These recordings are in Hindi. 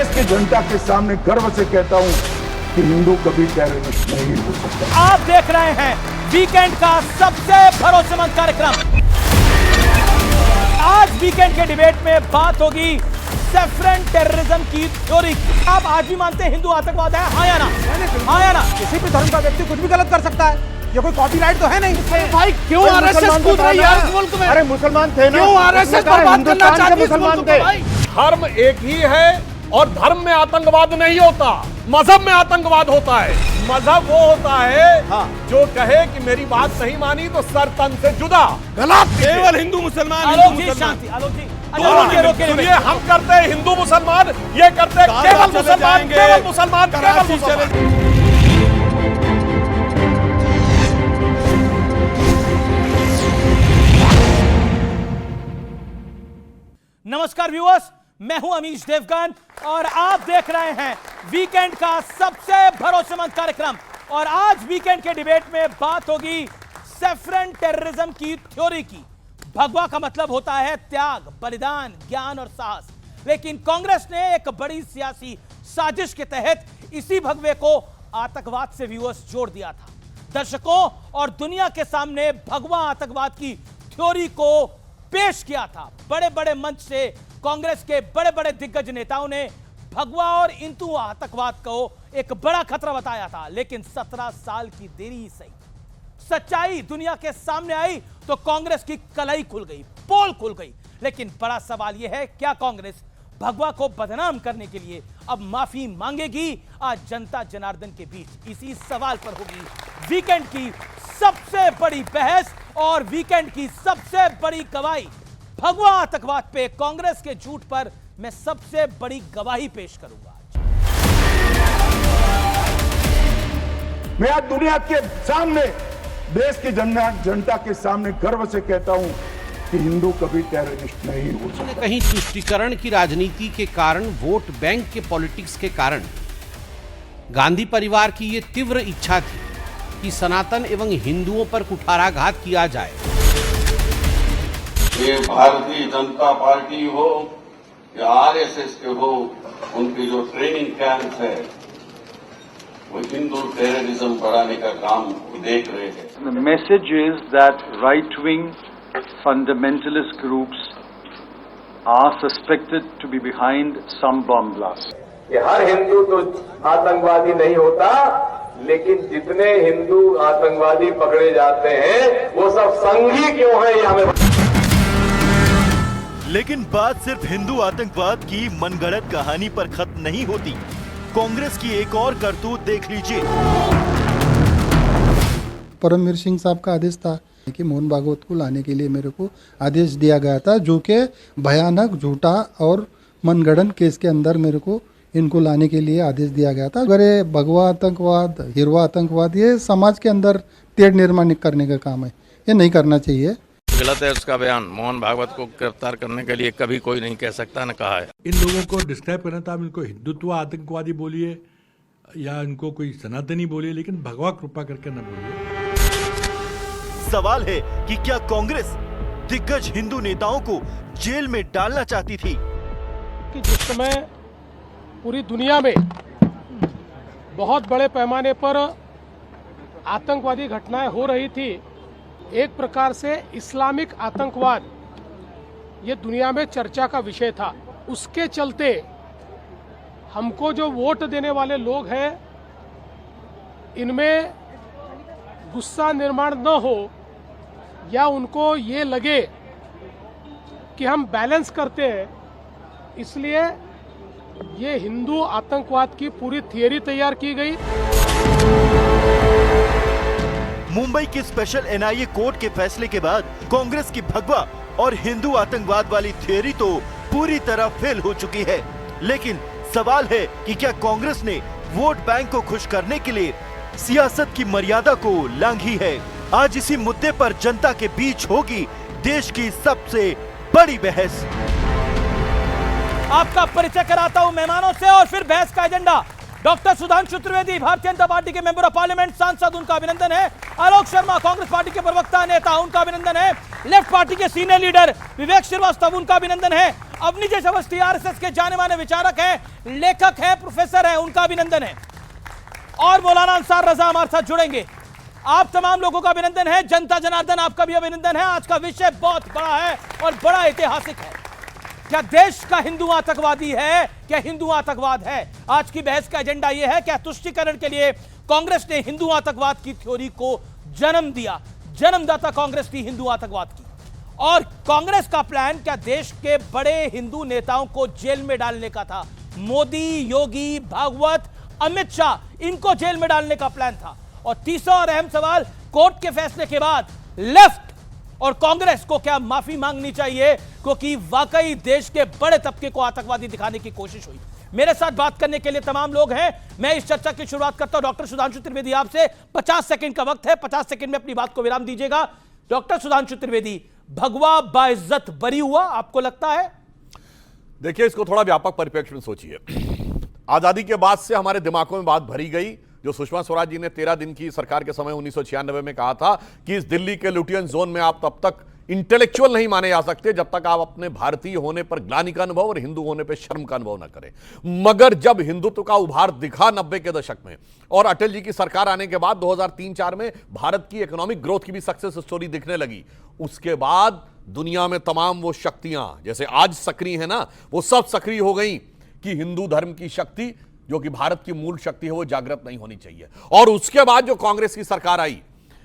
देश की जनता के सामने गर्व से कहता हूं कि हिंदू कभी टेररिस्ट नहीं हो सकता। आप देख रहे हैं वीकेंड का सबसे भरोसेमंद कार्यक्रम। आज वीकेंड के डिबेट में बात होगी सेफ्रन टेररिज्म की थ्योरी। आप आज भी मानते हैं हिंदू आतंकवाद है? हाँ या ना? हाँ या ना? किसी भी धर्म का व्यक्ति कुछ भी गलत कर सकता है, ये कोई कॉपीराइट तो है नहीं। भाई क्यों आरएसएस कूद रही है इस मुल्क में? अरे मुसलमान थे ना, क्यों आरएसएस बर्बाद करना चाहती है इस मुल्क को? भाई धर्म एक ही है और धर्म में आतंकवाद नहीं होता, मजहब में आतंकवाद होता है। मजहब वो होता है जो कहे कि मेरी बात नहीं मानी तो सर तन से जुदा। गलत। केवल हिंदू मुसलमान आलोक जी शांति। आलोक जी सुनिए, हम करते हैं हिंदू मुसलमान, ये करते हैं केवल मुसलमान, केवल मुसलमान, केवल मुसलमान। नमस्कार व्यूअर्स, मैं हूं अमीश देवगन और आप देख रहे हैं वीकेंड का सबसे भरोसेमंद कार्यक्रम। और आज वीकेंड के डिबेट में बात होगी सेफ्रन टेररिज्म की थ्योरी की। भगवा का मतलब होता है त्याग, बलिदान, ज्ञान और साहस। लेकिन कांग्रेस ने एक बड़ी सियासी साजिश के तहत इसी भगवे को आतंकवाद से व्यूअर्स जोड़ दिया था। दर्शकों और दुनिया के सामने भगवा आतंकवाद की थ्योरी को पेश किया था। बड़े बड़े मंच से कांग्रेस के बड़े बड़े दिग्गज नेताओं ने भगवा और इंतु आतंकवाद को एक बड़ा खतरा बताया था। लेकिन 17 साल की देरी सही, सच्चाई दुनिया के सामने आई तो कांग्रेस की कलाई खुल गई, पोल खुल गई। लेकिन बड़ा सवाल यह है, क्या कांग्रेस भगवा को बदनाम करने के लिए अब माफी मांगेगी? आज जनता जनार्दन के बीच इसी सवाल पर होगी वीकेंड की सबसे बड़ी बहस और वीकेंड की सबसे बड़ी गवाही। भगवा आतंकवाद पे कांग्रेस के झूठ पर मैं सबसे बड़ी गवाही पेश करूंगा। मैं आज दुनिया के सामने, देश की जनता के सामने गर्व से कहता हूं कि हिंदू कभी टेररिस्ट नहीं हो सकता। कहीं तुष्टीकरण की राजनीति के कारण, वोट बैंक के पॉलिटिक्स के कारण गांधी परिवार की ये तीव्र इच्छा थी कि सनातन एवं हिंदुओं पर कुठाराघात किया जाए। ये भारतीय जनता पार्टी हो या आरएसएस के हो, उनके जो ट्रेनिंग कैंप है वो हिंदू टेररिज्म बढ़ाने का काम देख रहे हैं। The message is that right-wing fundamentalist groups are suspected to be behind some bomb blast. ये हर हिंदू तो आतंकवादी नहीं होता, लेकिन जितने हिंदू आतंकवादी पकड़े जाते हैं वो सब संघी क्यों है, ये हमें। लेकिन बात सिर्फ हिंदू आतंकवाद की मनगढ़ंत कहानी पर खत्म नहीं होती। कांग्रेस की एक और करतूत देख लीजिए। परमवीर सिंह साहब का आदेश था कि मोहन भागवत को लाने के लिए मेरे को आदेश दिया गया था, जो कि भयानक, झूठा और मनगढ़ंत केस के अंदर मेरे को इनको लाने के लिए आदेश दिया गया था। अगर ये भगवा आतंकवाद, हिरवा आतंकवाद, ये समाज के अंदर तेढ़ निर्माण करने का काम है, ये नहीं करना चाहिए। गलत है उसका बयान। मोहन भागवत को गिरफ्तार करने के लिए कभी कोई नहीं कह सकता, न कहा है। इन लोगों को डिस्क्राइब करना था, इनको हिंदुत्व आतंकवादी बोलिए या इनको कोई सनातनी बोलिए, लेकिन भगवा कृपा करके न बोलिए। सवाल है कि क्या कांग्रेस दिग्गज हिंदू नेताओं को जेल में डालना चाहती थी? कि जिस समय पूरी दुनिया में बहुत बड़े पैमाने पर आतंकवादी घटनाएं हो रही थी, एक प्रकार से इस्लामिक आतंकवाद ये दुनिया में चर्चा का विषय था। उसके चलते हमको जो वोट देने वाले लोग हैं, इनमें गुस्सा निर्माण न हो या उनको ये लगे कि हम बैलेंस करते हैं, इसलिए ये हिंदू आतंकवाद की पूरी थियरी तैयार की गई। मुंबई की स्पेशल एनआईए कोर्ट के फैसले के बाद कांग्रेस की भगवा और हिंदू आतंकवाद वाली थियरी तो पूरी तरह फेल हो चुकी है। लेकिन सवाल है कि क्या कांग्रेस ने वोट बैंक को खुश करने के लिए सियासत की मर्यादा को लांघी है? आज इसी मुद्दे पर जनता के बीच होगी देश की सबसे बड़ी बहस। आपका परिचय कराता हूं मेहमानों से और फिर बहस का agenda. Doctor Sudhanshu Trivedi, Bharatiya Janata party के मेंबर ऑफ पार्लियामेंट, सांसद, उनका अभिनंदन है। आलोक शर्मा, कांग्रेस पार्टी के प्रवक्ता नेता, उनका अभिनंदन है। लेफ्ट पार्टी के सीनियर लीडर विवेक श्रीवास्तव, उनका अभिनंदन है। अवनी अवस्थी आरएसएस के जाने माने विचारक हैं, लेखक हैं, प्रोफेसर हैं, उनका अभिनंदन है। और मौलाना अंसार रजा हमारे साथ जुड़ेंगे। आप तमाम लोगों का अभिनंदन है। जनता जनार्दन, आपका भी अभिनंदन है। आज का विषय बहुत बड़ा है और बड़ा ऐतिहासिक है। क्या देश का हिंदू आतंकवादी है? क्या हिंदू आतंकवाद है? आज की बहस का एजेंडा यह है, क्या तुष्टीकरण के लिए कांग्रेस ने हिंदू आतंकवाद की थ्योरी को जन्म दिया? जन्मदाता कांग्रेस थी हिंदू आतंकवाद की। और कांग्रेस का प्लान क्या देश के बड़े हिंदू नेताओं को जेल में डालने का था? मोदी, योगी, भागवत, अमित शाह, इनको जेल में डालने का प्लान था। और तीसरा और अहम सवाल, कोर्ट के फैसले के बाद लेफ्ट और कांग्रेस को क्या माफी मांगनी चाहिए, क्योंकि वाकई देश के बड़े तबके को आतंकवादी दिखाने की कोशिश हुई। मेरे साथ बात करने के लिए तमाम लोग हैं। मैं इस चर्चा की शुरुआत करता हूं डॉक्टर सुधांशु त्रिवेदी, आपसे 50 सेकंड का वक्त है। 50 सेकंड में अपनी बात को विराम दीजिएगा। डॉक्टर सुधांशु त्रिवेदी, भगवा बाइज्जत बरी हुआ, आपको लगता है? देखिए, इसको थोड़ा व्यापक परिप्रेक्ष्य में सोचिए। आजादी के बाद से हमारे दिमागों में बात भरी गई, जो सुषमा स्वराज जी ने 13 दिन की सरकार के समय 1996 में कहा था कि इस दिल्ली के लुटियन जोन में आप तब तक इंटेलेक्चुअल नहीं माने जा सकते जब तक आप अपने भारतीय होने पर ग्लानि का अनुभव और हिंदू होने पर शर्म का अनुभव न करें। मगर जब हिंदुत्व का उभार दिखा 90 के दशक में और अटल जी की सरकार आने के बाद 2003-4 में भारत की इकोनॉमिक ग्रोथ की भी सक्सेस स्टोरी दिखने लगी, उसके बाद दुनिया में तमाम वो शक्तियां जैसे आज सक्रिय है ना, वो सब सक्रिय हो गई कि हिंदू धर्म की शक्ति जो कि भारत की मूल शक्ति है वो जागृत नहीं होनी चाहिए। और उसके बाद जो कांग्रेस की सरकार आई,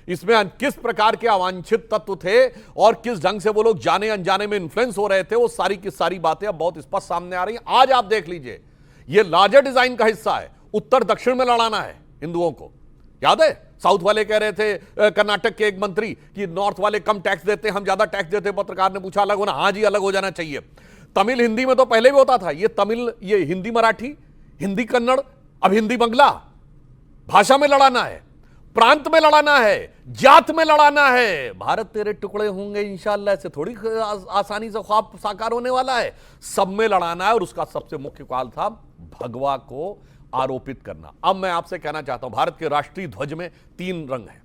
इसमें किस प्रकार के अवांछित तत्व थे और किस ढंग से वो लोग जाने अनजाने में इन्फ्लुएंस हो रहे थे, वो सारी की सारी बातें अब बहुत स्पष्ट सामने आ रही हैं। आज आप देख लीजिए, ये लार्जर डिजाइन का हिस्सा है। उत्तर दक्षिण में लड़ाना है हिंदुओं को। याद है, साउथ वाले कह रहे थे, कर्नाटक के एक मंत्री, कि नॉर्थ वाले कम टैक्स देते, हम ज्यादा टैक्स देते। पत्रकार ने पूछा अलग होना, हाँ जी अलग हो जाना चाहिए। तमिल हिंदी में तो पहले भी होता था, ये तमिल, ये हिंदी मराठी, हिंदी कन्नड़, अब हिंदी बंगला। भाषा में लड़ाना है, प्रांत में लड़ाना है, जात में लड़ाना है। भारत तेरे टुकड़े होंगे इंशाअल्लाह, ऐसे थोड़ी आसानी से ख्वाब साकार होने वाला है। सब में लड़ाना है। और उसका सबसे मुख्य काल था भगवा को आरोपित करना। अब मैं आपसे कहना चाहता हूं, भारत के राष्ट्रीय ध्वज में 3 रंग है,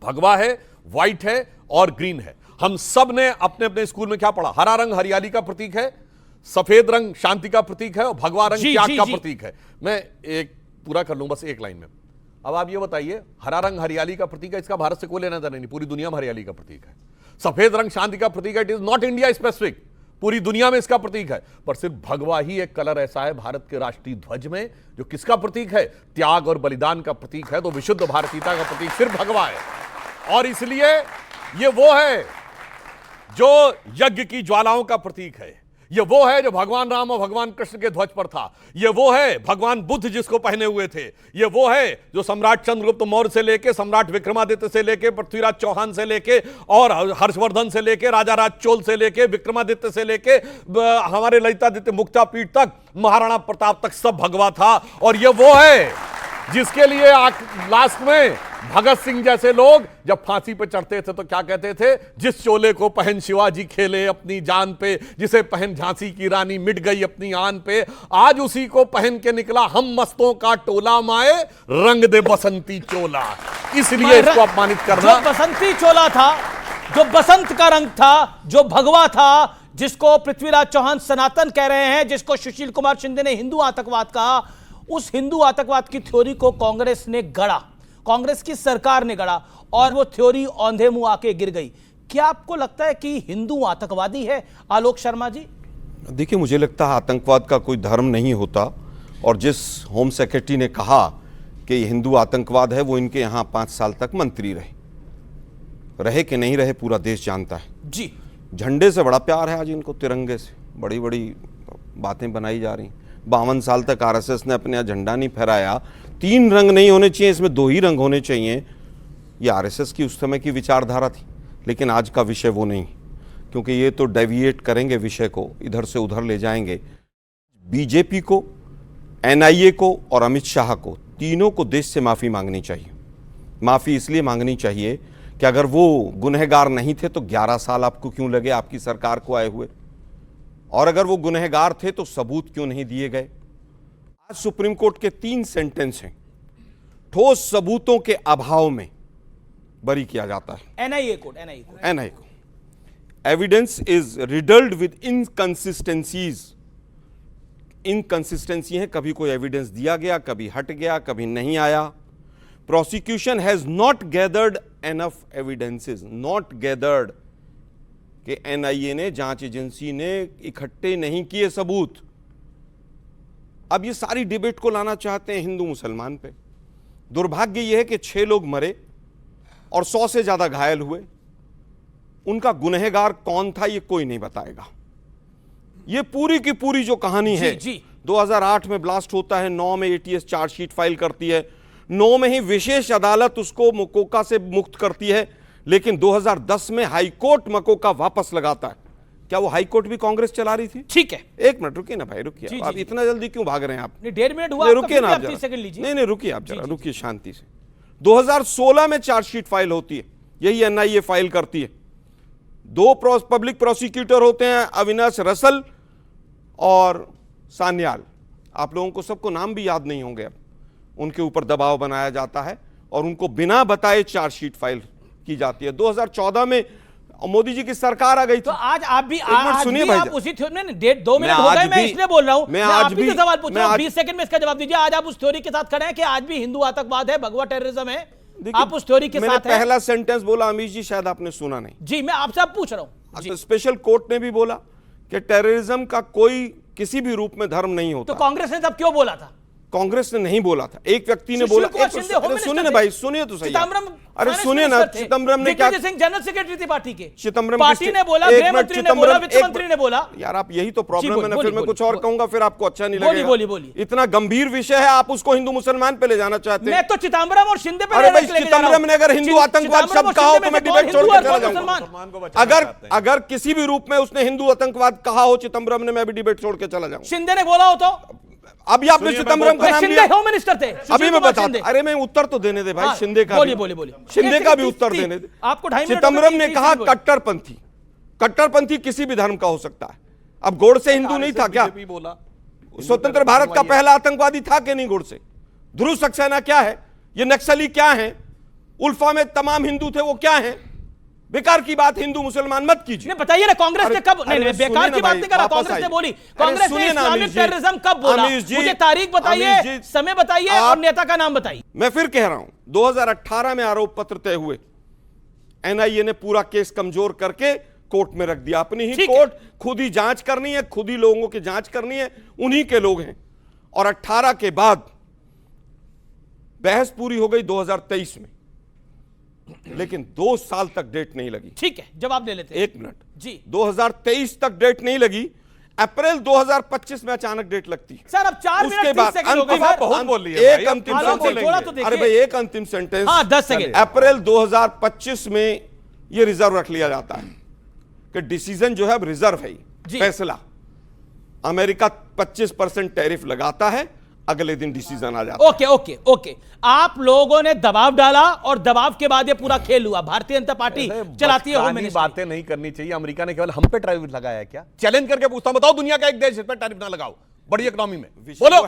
भगवा है, व्हाइट है और ग्रीन है। हम सब ने अपने अपने स्कूल में क्या पढ़ा? हरा रंग हरियाली का प्रतीक है, सफेद रंग शांति का प्रतीक है और भगवा रंग त्याग का प्रतीक है। मैं एक पूरा कर लूं बस एक लाइन में। अब आप ये बताइए, हरा रंग हरियाली का प्रतीक है, इसका भारत से कोई लेना देना नहीं, पूरी दुनिया में हरियाली का प्रतीक है। सफेद रंग शांति का प्रतीक है, it is not India specific, पूरी दुनिया में इसका प्रतीक है। पर सिर्फ भगवा ही एक कलर ऐसा है भारत के राष्ट्रीय ध्वज में जो किसका प्रतीक है? त्याग और बलिदान का प्रतीक है। तो विशुद्ध भारतीयता का प्रतीक सिर्फ भगवा है। और इसलिए ये वो है जो यज्ञ की ज्वालाओं का प्रतीक है। ये वो है जो भगवान राम और भगवान कृष्ण के ध्वज पर था। ये वो है भगवान बुद्ध जिसको पहने हुए थे। ये वो है जो सम्राट चंद्रगुप्त मौर्य से लेके, सम्राट विक्रमादित्य से लेके, पृथ्वीराज चौहान से लेके और हर्षवर्धन से लेके, राजा राज चोल से लेके, विक्रमादित्य से लेके हमारे ललितादित्य मुक्तापीठ तक, महाराणा प्रताप तक सब भगवा था। और ये वो है जिसके लिए लास्ट में भगत सिंह जैसे लोग जब फांसी पे चढ़ते थे तो क्या कहते थे? जिस चोले को पहन शिवाजी खेले अपनी जान पे, जिसे पहन झांसी की रानी मिट गई अपनी आन पे, आज उसी को पहन के निकला हम मस्तों का टोला, माए रंग दे बसंती चोला। इसलिए इसको अपमानित करना। जो बसंती चोला था, जो बसंत का रंग था, जो भगवा था, जिसको पृथ्वीराज चौहान सनातन कह रहे हैं, जिसको सुशील कुमार शिंदे ने हिंदू आतंकवाद कहा, उस हिंदू आतंकवाद की थ्योरी को कांग्रेस ने गढ़ा, कांग्रेस की सरकार ने गढ़ा और वो थ्योरी औंधे मुंह आके गिर गई। क्या आपको लगता है कि हिंदू आतंकवादी है आलोक शर्मा जी? देखिए, मुझे लगता है आतंकवाद का कोई धर्म नहीं होता। और जिस होम सेक्रेटरी ने कहा कि हिंदू आतंकवाद है, वो इनके यहाँ 5 साल तक मंत्री रहे कि नहीं रहे पूरा देश जानता है जी। झंडे से बड़ा प्यार है आज इनको, तिरंगे से बड़ी बड़ी बातें बनाई जा रही। 52 साल तक आरएसएस ने अपने यहाँ झंडा नहीं फहराया। 3 रंग नहीं होने चाहिए, इसमें 2 ही रंग होने चाहिए। ये आरएसएस की उस समय की विचारधारा थी, लेकिन आज का विषय वो नहीं, क्योंकि ये तो डेविएट करेंगे विषय को, इधर से उधर ले जाएंगे। बीजेपी को, एनआईए को और अमित शाह को, तीनों को देश से माफ़ी मांगनी चाहिए। माफ़ी इसलिए मांगनी चाहिए कि अगर वो गुनहगार नहीं थे तो 11 साल आपको क्यों लगे आपकी सरकार को आए हुए, और अगर वो गुनहगार थे तो सबूत क्यों नहीं दिए गए। आज सुप्रीम कोर्ट के 3 सेंटेंस हैं, ठोस सबूतों के अभाव में बरी किया जाता है एनआईए को। Evidence is riddled with inconsistencies. Inconsistency है, कभी कोई एविडेंस दिया गया, कभी हट गया, कभी नहीं आया। Prosecution has not gathered enough evidences, not gathered कि एनआईए ने, जांच एजेंसी ने इकट्ठे नहीं किए सबूत। अब ये सारी डिबेट को लाना चाहते हैं हिंदू मुसलमान पे। दुर्भाग्य यह है कि 6 लोग मरे और 100 से ज्यादा घायल हुए। उनका गुनहगार कौन था ये कोई नहीं बताएगा। ये पूरी की पूरी जो कहानी है, 2008 में ब्लास्ट होता है, 9 में एटीएस चार्जशीट फाइल करती है, 9 में ही विशेष अदालत उसको मकोका से मुक्त करती है, लेकिन 2010 में हाईकोर्ट मकोका वापस लगाता है। क्या वो हाईकोर्ट भी कांग्रेस चला रही थी? ठीक है, एक मिनट रुकिए ना भाई, रुकिए। आप इतना जल्दी क्यों भाग रहे हैं? आप 1.5 मिनट हुआ, रुकिए ना आप जरा। नहीं रुकिए आप जरा, रुकिए शांति से। 2016 में चार्जशीट फाइल होती है, यही एनआईए फाइल करती है। 2 पब्लिक प्रोसिक्यूटर होते हैं, अविनाश रसल और सान्याल। आप लोगों को सबको नाम भी याद नहीं होंगे। अब उनके ऊपर दबाव बनाया जाता है और उनको बिना बताए चार्जशीट फाइल की जाती है। 2014 में मोदी जी की सरकार आ गई थी। तो आज आप भी सुनिए भाई, आप उसी थ्योरी में 2 मिनट हो गए, मैं इसलिए बोल रहा हूं। मैं आज भी सवाल पूछ रहा हूं, 20 सेकंड में इसका जवाब दीजिए। आज आप उस थ्योरी के साथ खड़े हैं कि आज भी हिंदू आतंकवाद है, भगवा टेररिज्म है, आप उस थ्योरी के साथ हैं? पहला सेंटेंस बोला अमीश जी, शायद आपने सुना नहीं। जी मैं आपसे अब पूछ रहा हूं। तो स्पेशल कोर्ट ने भी बोला कि टेररिज्म का कोई किसी भी रूप में धर्म नहीं होता। तो कांग्रेस ने तब क्यों बोला था? कांग्रेस ने नहीं बोला था, एक व्यक्ति ने बोला। सुनिए ना भाई, सुनिए तो सही। अरे सुनिए ना, चिदम्बरम ने क्या? सिंह जनरल सेक्रेटरी थे पार्टी के। चिदम्बरम पार्टी ने बोला, गृह मंत्री ने बोला, वित्त मंत्री ने बोला। यार आप यही तो प्रॉब्लम है ना, फिर मैं कुछ और कहूंगा फिर आपको अच्छा नहीं लगेगा। बोलिए। इतना गंभीर विषय है, आप उसको हिंदू मुसलमान पे ले जाना चाहते हैं। मैं तो चिदम्बरम और शिंदे पे। अरे भाई, चिदम्बरम ने अगर हिंदू आतंकवाद शब्द कहा हो तो मैं डिबेट छोड़ के चला जाऊंगा। अगर किसी भी रूप में उसने हिंदू आतंकवाद कहा हो चिदम्बरम ने, मैं भी डिबेट छोड़ के चला जाऊंगा। शिंदे ने बोला हो तो? अभी आपने चिदम्बरम का नाम लिया, होम मिनिस्टर थे। अभी मैं बताता। अरे मैं उत्तर तो देने दे भाई, शिंदे का बोलिए। शिंदे का भी उत्तर देने दे। आपको 2.5 मिनट। चिदम्बरम ने कहा कट्टरपंथी, कट्टरपंथी किसी भी धर्म का हो सकता है। अब गोडसे हिंदू नहीं था क्या? स्वतंत्र भारत का पहला आतंकवादी था कि नहीं गोडसे? ध्रुव सक्सेना क्या है? ये नक्सली क्या है? उल्फा में तमाम हिंदू थे, वो क्या है? बेकार की बात हिंदू मुसलमान मत कीजिए। बताइए ना, कांग्रेस ने कब? नहीं बेकार की बात नहीं करा, कांग्रेस ने बोली। कांग्रेस ने इस्लामिक टेररिज्म कब बोला? मुझे तारीख बताइए, समय बताइए और नेता का नाम बताइए। मैं फिर कह रहा हूं, 2018 में आरोप पत्र तय हुए, एनआईए ने पूरा केस कमजोर करके कोर्ट में रख दिया। अपनी ही कोर्ट, खुद ही जांच करनी है, खुद ही लोगों की जांच करनी है, उन्हीं के लोग हैं। और 18 के बाद बहस पूरी हो गई 2023 में, लेकिन 2 साल तक डेट नहीं लगी। ठीक है, जवाब दे लेते हैं। 1 मिनट जी। 2023 तक डेट नहीं लगी, अप्रैल 2025 में अचानक डेट लगती। सर अब 4 मिनट 30 सेकंड हो गए। बहुत बोल रही है। एक अंतिम सेंटेंस। अरे भाई एक अंतिम सेंटेंस। हाँ 10 सेकंड। अप्रैल 2025 में यह रिजर्व रख लिया जाता है कि डिसीजन जो है अब रिजर्व है, फैसला। अमेरिका 25% टैरिफ लगाता है, अगले दिन डिसीजन आ जाता है। ओके। आप लोगों ने दबाव डाला और दबाव के बाद ये पूरा खेल हुआ। भारतीय जनता पार्टी चलाती है होम मिनिस्ट्री। बातें नहीं करनी चाहिए। अमेरिका ने केवल हम पे टैरिफ लगाया है क्या? चैलेंज करके पूछता हूं, बताओ दुनिया का एक देश इस पर टैरिफ ना लगाओ बड़ी इकोनॉमी में। बोलो,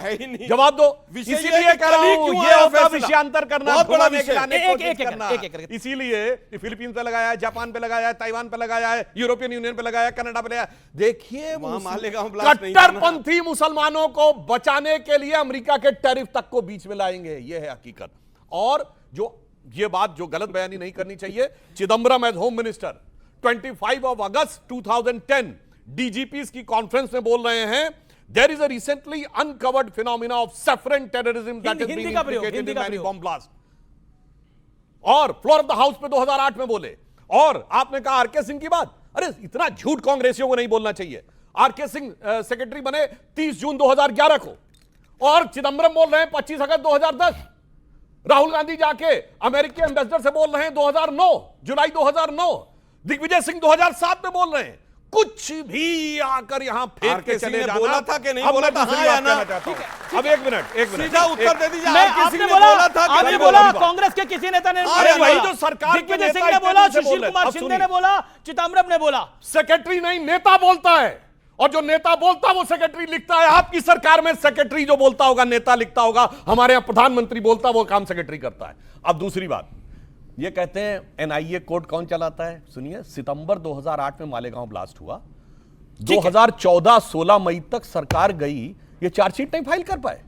जवाब दो। इसीलिए कह रहा हूं, ये होता विषयांतर करना, बहुत बड़ा विषय। इसीलिए फिलीपींस पे लगाया है, जापान पे लगाया है, ताइवान पे लगाया है, यूरोपियन यूनियन पे लगाया है, कनाडा पे लगाया। देखिए कट्टरपंथी मुसलमानों को बचाने के लिए अमेरिका के टैरिफ तक को बीच में लाएंगे, यह है हकीकत। और जो ये बात जो गलत बयानी नहीं करनी चाहिए, चिदम्बरम एज होम मिनिस्टर 25 अगस्त 2010 डीजीपीज की कॉन्फ्रेंस में बोल रहे हैं, there is a recently uncovered phenomena of saffron terrorism that is being implicated in many bomb blasts. और फ्लोर ऑफ द हाउस पे 2008 में बोले। और आपने कहा आरके सिंह की बात, अरे इतना झूठ कांग्रेसियों को नहीं बोलना चाहिए। आरके सिंह सेक्रेटरी बने 30 जून 2011 को, और चिदम्बरम बोल रहे हैं 25 अगस्त 2010। राहुल गांधी जाके अमेरिकी एम्बेसडर से बोल रहे हैं 2009 जुलाई 2009। दिग्विजय सिंह 2007 में बोल रहे हैं। कुछ भी आकर यहां फेंक के चले जाना। बोला था कि नहीं बोला था? हाँ या ना? अब एक मिनट सीधा उत्तर दे दीजिए। आपने बोला कांग्रेस के किसी नेता ने? अरे वही जो सरकार दिग्विजय सिंह ने बोला, सुशील कुमार शिंदे ने बोला, चिदम्बरम ने बोला। सेक्रेटरी नहीं, नेता बोलता है, और जो नेता बोलता है वो सेक्रेटरी लिखता है। आपकी सरकार में सेक्रेटरी जो बोलता होगा नेता लिखता होगा, हमारे यहां प्रधानमंत्री बोलता वो काम सेक्रेटरी करता है। अब दूसरी बात, ये कहते हैं एनआईए कोड कौन चलाता है? सुनिए, सितंबर 2008 में मालेगांव ब्लास्ट हुआ, 2014-16 मई तक सरकार गई, ये चार्जशीट नहीं फाइल कर पाए।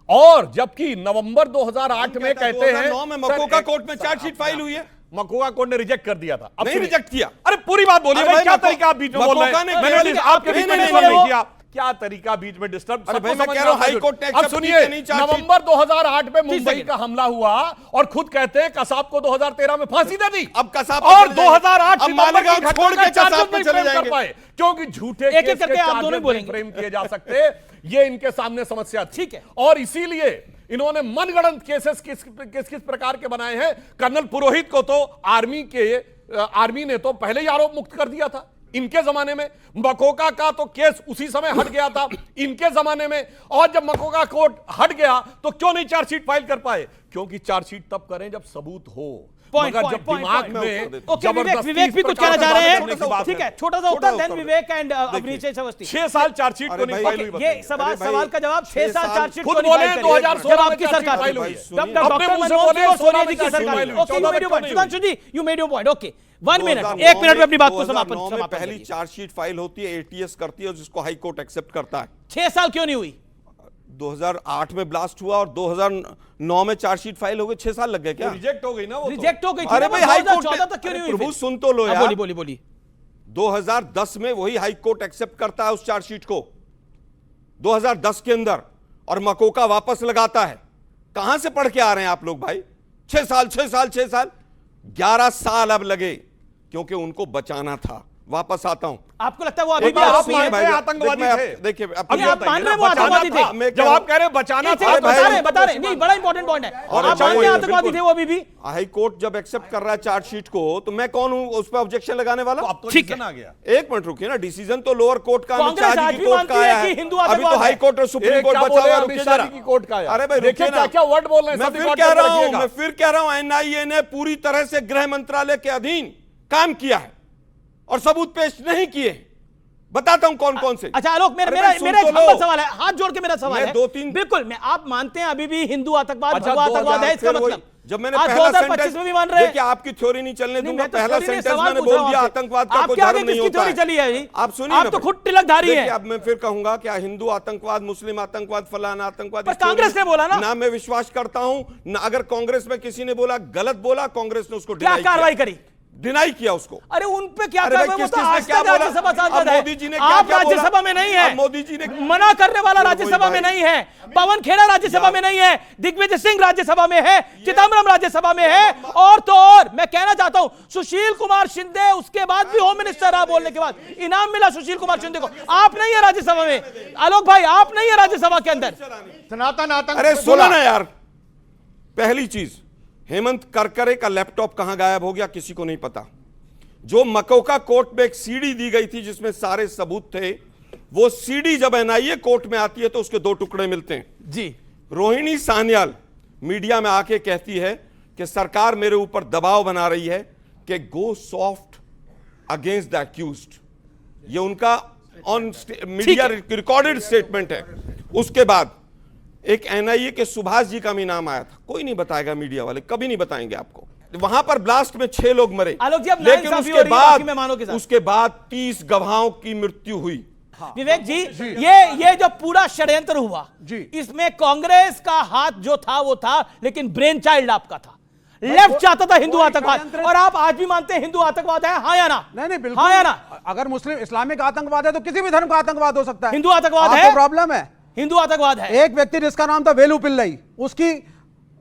और जबकि नवंबर 2008 में कहते हैं 2009 में मकोका कोर्ट में चार्जशीट फाइल हुई है, मकोका कोर्ट ने रिजेक्ट कर दिया था। अब नहीं रिजेक्ट किया। अरे पूरी बात बोलिए भाई, क्या तरीका आप बीच में बोल रहे हैं? मैंने आपके बीच में नहीं किया, क्या तरीका बीच में डिस्टर्ब? अरे भाई मैं कह रहा हूं हाई कोर्ट ने अब सुनिए, नवंबर 2008 में मुंबई का हमला हुआ और खुद कहते हैं कसाब को 2013 में फांसी दे दी। अब कसाब और 2008 मालेगांव छोड़ के कसाब पे चले कर पाए क्योंकि झूठे एक एक करके आप दोनों बोलेंगे, फ्रेम किए जा सकते, ये इनके सामने समस्या थी। ठीक है। और इसीलिए इन्होंने मनगढ़ंत केसेस किस प्रकार के बनाए हैं। कर्नल पुरोहित को तो आर्मी ने तो पहले ही आरोप मुक्त कर दिया था इनके जमाने में। मकोका का तो केस उसी समय हट गया था इनके जमाने में। और जब मकोका कोर्ट हट गया तो क्यों नहीं चार्जशीट फाइल कर पाए? क्योंकि चार्जशीट तब करें जब सबूत हो। मगर जब दिमाग में विवेक भी कुछ कहना चाह रहे हैं, ठीक है, छोटा सा उत्तर देन विवेक एंड अवनीश अवस्थी। 6 साल चार्जशीट को नहीं फाइल हुई। ये सवाल का जवाब 6 साल चार्जशीट खुद बोले 2016 आपकी सरकार फाइल हुई, डॉक्टर मनमोहन सिंह और सोनिया जी की सरकार। Okay, you made your point Sudhanshu ji, you made your point. Okay, 1 minute, 1 minute में अपनी बात को समापन। पहली चार्जशीट फाइल होती है, एटीएस करती है, जिसको हाई कोर्ट एक्सेप्ट करता है। 6 साल क्यों नहीं हुई? 2008 में ब्लास्ट हुआ और 2009 में चार्जशीट फाइल हो गई, 6 साल लग गए क्या? रिजेक्ट हो गई ना वो, रिजेक्ट हो गई। अरे भाई हाई कोर्ट 2014 तक क्यों नहीं हुई? प्रभु सुन तो लो यार, बोली 2010 में वही हाई कोर्ट एक्सेप्ट करता है उस चार्जशीट को, 2010 के अंदर, और मकोका वापस लगाता है। कहां से पढ़ के आ रहे हैं आप लोग भाई? 6 साल 11 साल अब लगे, क्योंकि उनको बचाना था। वापस आता हूं। आपको लगता है वो अभी भी आतंकवादी थे? देखिए अभी आप मान रहे हैं वो आतंकवादी थे? जब आप कह रहे हैं बचाना था, बता रहे नहीं, बड़ा इंपॉर्टेंट पॉइंट है। आप मानते हैं आतंकवादी थे वो अभी भी? हाई कोर्ट जब एक्सेप्ट कर रहा है चार्जशीट को, तो मैं कौन हूं उस पर ऑब्जेक्शन लगाने वाला? ठीक है, आ गया। एक मिनट रुकिए ना, डिसीजन तो लोअर कोर्ट का, कांग्रेस आज भी मानती है कि हिंदू अभी तो हाई कोर्ट और सुप्रीम कोर्ट बचा हुआ है, की कोर्ट का है। अरे भाई देखिए क्या वर्ड बोल रहे हैं। मैं फिर कह रहा हूं एनआईए ने पूरी तरह से गृह मंत्रालय के अधीन काम किया है और सबूत पेश नहीं किए। बताता हूं कौन कौन से। अच्छा आलोक, मेरा एक हम्बल सवाल है, हाथ जोड़ के मेरा सवाल है। 2-3 बिल्कुल, मैं आप मानते हैं अभी भी हिंदू आतंकवाद भगवा आतंकवाद है, इसका मतलब जब मैंने आज पहला 2025 में भी मान रहे हैं। देखिए आपकी थ्योरी नहीं चलने दूंगा। तो पहला सेंटेंस मैंने बोल दिया आतंकवाद का कोई धर्म नहीं होता है। चली है आप सुनिए, आप तो खुद तिलकधारी हैं। अब मैं फिर कहूंगा क्या हिंदू आतंकवाद, मुस्लिम आतंकवाद, फलाना आतंकवाद, पर कांग्रेस ने बोला ना मैं विश्वास करता हूं ना। अगर कांग्रेस में किसी ने बोला, गलत बोला, कांग्रेस ने उसको क्या कार्रवाई करी, डिनाई किया उसको। अरे उन पे क्या कार्रवाई? राज्यसभा सांसद है, मोदी जी ने आप राज्यसभा में नहीं है, मोदी जी ने मना करने वाला राज्यसभा में नहीं है, पवन खेड़ा राज्यसभा में नहीं है, दिग्विजय सिंह राज्यसभा में है, चिदम्बरम राज्यसभा में है, और तो और मैं कहना चाहता हूं सुशील कुमार शिंदे उसके बाद भी होम मिनिस्टर रहा, बोलने के बाद इनाम मिला सुशील कुमार शिंदे को। आप नहीं है राज्यसभा में, आलोक भाई आप नहीं है राज्यसभा के अंदर। सनातन आतंक, अरे सुनो ना यार, पहली चीज, हेमंत करकरे का लैपटॉप कहां गायब हो गया किसी को नहीं पता। जो मकोका कोर्ट में एक सीडी दी गई थी जिसमें सारे सबूत थे, वो सीडी जब एनआईए कोर्ट में आती है तो उसके 2 टुकड़े मिलते हैं जी। रोहिणी सान्याल मीडिया में आके कहती है कि सरकार मेरे ऊपर दबाव बना रही है कि गो सॉफ्ट अगेंस्ट द अक्यूज्ड। ये उनका ऑन मीडिया रिकॉर्डेड स्टेटमेंट है। उसके बाद एक एनआईए के सुभाष जी का भी नाम आया था, कोई नहीं बताएगा, मीडिया वाले कभी नहीं बताएंगे आपको। वहां पर ब्लास्ट में 6 लोग मरे, लेकिन उसके बाद 30 गवाहों की मृत्यु हुई। विवेक जी, ये जो पूरा षड्यंत्र हुआ इसमें कांग्रेस का हाथ जो था वो था, लेकिन ब्रेन चाइल्ड आपका था। लेफ्ट चाहता था हिंदू आतंकवाद, और आप आज भी मानते हैं हिंदू आतंकवाद है? हाँ या ना? नहीं बिल्कुल, हाँ या ना? अगर मुस्लिम इस्लामिक आतंकवाद है तो किसी भी धर्म का आतंकवाद हो सकता है। हिंदू आतंकवाद है, प्रॉब्लम है हिंदू आतंकवाद है। एक व्यक्ति जिसका नाम था वेलू पिल्लई, उसकी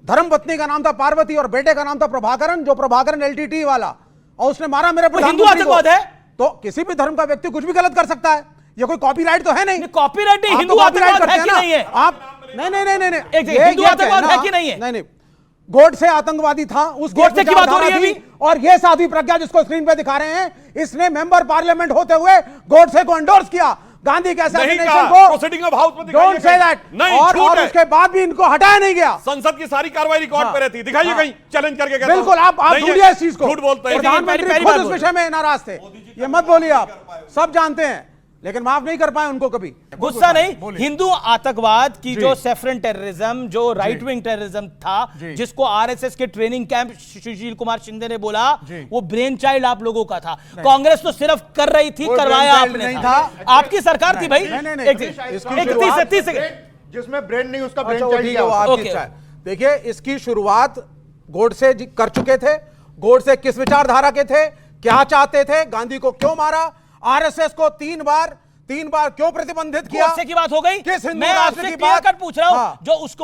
धर्मपत्नी का नाम था पार्वती और बेटे का नाम था प्रभाकरन, जो प्रभाकरन एलटीटी वाला, और उसने मारा मेरे हिंदू आतंकवाद है। तो किसी भी धर्म का व्यक्ति कुछ भी गलत कर सकता है, ये कोई कॉपीराइट तो है नहीं। कॉपीराइट नहीं, हिंदू आतंकवाद है कि नहीं है? आप नहीं, हिंदू आतंकवाद है कि नहीं है? नहीं, गोडसे आतंकवादी था, उस गोडसे की बात हो रही है अभी। और ये साध्वी प्रज्ञा जिसको स्क्रीन पे दिखा रहे हैं, इसने मेंबर पार्लियामेंट होते हुए गोडसे को एंडोर्स किया, गांधी के असैसिनेशन को। प्रोसीडिंग ऑफ हाउस में डोंट से दैट। और उसके बाद भी इनको हटाया नहीं गया। संसद की सारी कार्रवाई रिकॉर्ड पे रहती, दिखाइए कहीं चैलेंज करके कहता बिल्कुल, आप ढूंढिए इस चीज को। झूठ बोलते हैं। प्रधानमंत्री खुद इस विषय में नाराज थे, ये मत बोलिए, आप सब जानते हैं। लेकिन माफ नहीं कर पाए उनको कभी। गुस्सा नहीं, हिंदू आतंकवाद की जो सेफरन टेररिज्म, जो राइट विंग टेररिज्म था, जिसको आरएसएस के ट्रेनिंग कैंप सुशील कुमार शिंदे ने बोला वो ब्रेन चाइल्ड आप लोगों का था। कांग्रेस तो सिर्फ कर रही थी, करवाया आपने था। आपकी सरकार थी भाई। जिसमें ब्रेन नहीं उसका ब्रेन चाइल्ड। देखिए, इसकी शुरुआत गोडसे जी कर चुके थे। गोडसे किस विचारधारा के थे, क्या चाहते थे, गांधी को क्यों मारा, आरएसएस को तीन बार क्यों प्रतिबंधित किया। गोडसे की बात हो गई। मैं आपसे क्लियर कट पूछ रहा हूं। जो उस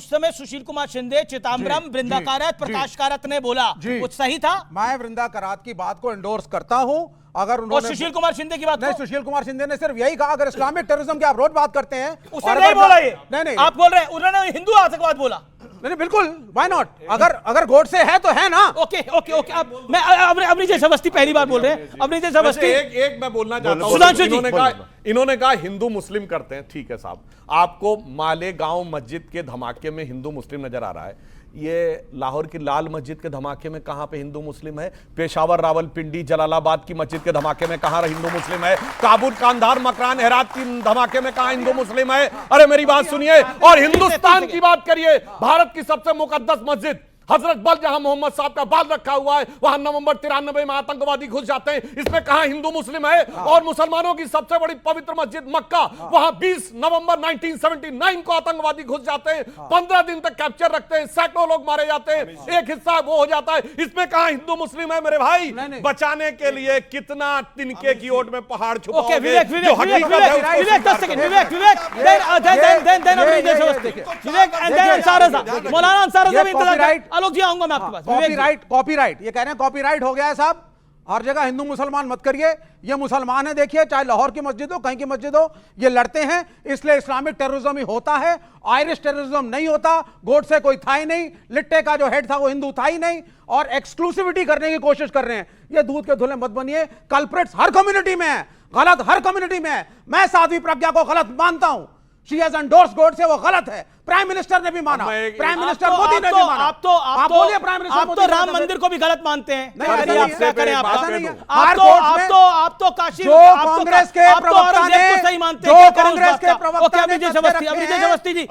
समय सुशील कुमार शिंदे, चिदम्बरम, वृंदा कारात, प्रकाश कारात ने बोला वो सही था। मैं वृंदा कारात की बात को एंडोर्स करता हूं। अगर उन्होंने सुशील कुमार शिंदे की बात नहीं, सुशील कुमार शिंदे ने सिर्फ यही कहा, अगर इस्लामिक टेररिज्म की आप रोज बात करते हैं, उसने नहीं बोला ये। नहीं, आप बोल रहे हैं उन्होंने हिंदू आतंकवाद बोला। नहीं, बिल्कुल, व्हाई नॉट। अगर गोडसे है तो है ना। ओके। अब मैं अपनी जैसे अवस्थी पहली बार बोल रहे हैं। अपनी जैसे अवस्थी एक मैं बोलना चाहता हूं। सुधांशु जी, इन्होंने कहा हिंदू मुस्लिम करते हैं। ठीक है साहब, आपको मालेगांव मस्जिद के धमाके में हिंदू मुस्लिम नजर आ रहा है। ये लाहौर की लाल मस्जिद के धमाके में कहां पे हिंदू मुस्लिम है? पेशावर, रावलपिंडी, जलालाबाद की मस्जिद के धमाके में कहां हिंदू मुस्लिम है? काबुल, कांधार, मकरान, हेरात की धमाके में कहां हिंदू मुस्लिम है? अरे मेरी बात सुनिए और हिंदुस्तान की बात करिए। भारत की सबसे मुकद्दस मस्जिद हजरत बल, जहां मोहम्मद साहब का बाल रखा हुआ है, वहां नवंबर 93 में आतंकवादी घुस जाते हैं। इसमें कहां हिंदू मुस्लिम है? और मुसलमानों की सबसे बड़ी पवित्र मस्जिद मक्का, वहां 20 नवंबर 1979 को आतंकवादी घुस जाते हैं। 15 दिन तक कैप्चर रखते हैं, सैकड़ों लोग मारे जाते हैं, एक हिस्सा वो हो जाता है। इसमें कहां हिंदू मुस्लिम है? मेरे भाई, बचाने के लिए कितना तिनके की ओट में पहाड़ छुपाओगे? मौलाना अंसार रज़ा भी इंतजार। आलोक जी, आऊंगा मैं आपके पास। कॉपीराइट ये कह रहे हैं कॉपीराइट हो गया है साहब। हर जगह हिंदू मुसलमान मत करिए। ये मुसलमान है, देखिए, चाहे लाहौर की मस्जिद हो, कहीं की मस्जिद हो, ये लड़ते हैं, इसलिए इस्लामिक टेररिज्म ही होता है, आयरिश टेररिज्म नहीं होता। गोडसे कोई था ही नहीं, लिट्टे का जो हेड था वो हिंदू था ही नहीं, और एक्सक्लूसिविटी करने की कोशिश कर रहे हैं। ये दूध के धुले मत बनिए। कल्प्रिट्स हर कम्युनिटी में है, गलत हर कम्युनिटी में है। मैं साध्वी प्रज्ञा को गलत मानता हूं। She has endorsed गोडसे, वो गलत है। प्राइम मिनिस्टर ने भी माना, प्राइम मिनिस्टर मोदी ने भी माना। आप बोलिए, प्राइम मिनिस्टर आप तो राम मंदिर को भी गलत मानते हैं। आप तो काशी, जो कांग्रेस के प्रवक्ता ने, सही मानते हैं, जो कांग्रेस के प्रवक्ता ने अवस्थी जी,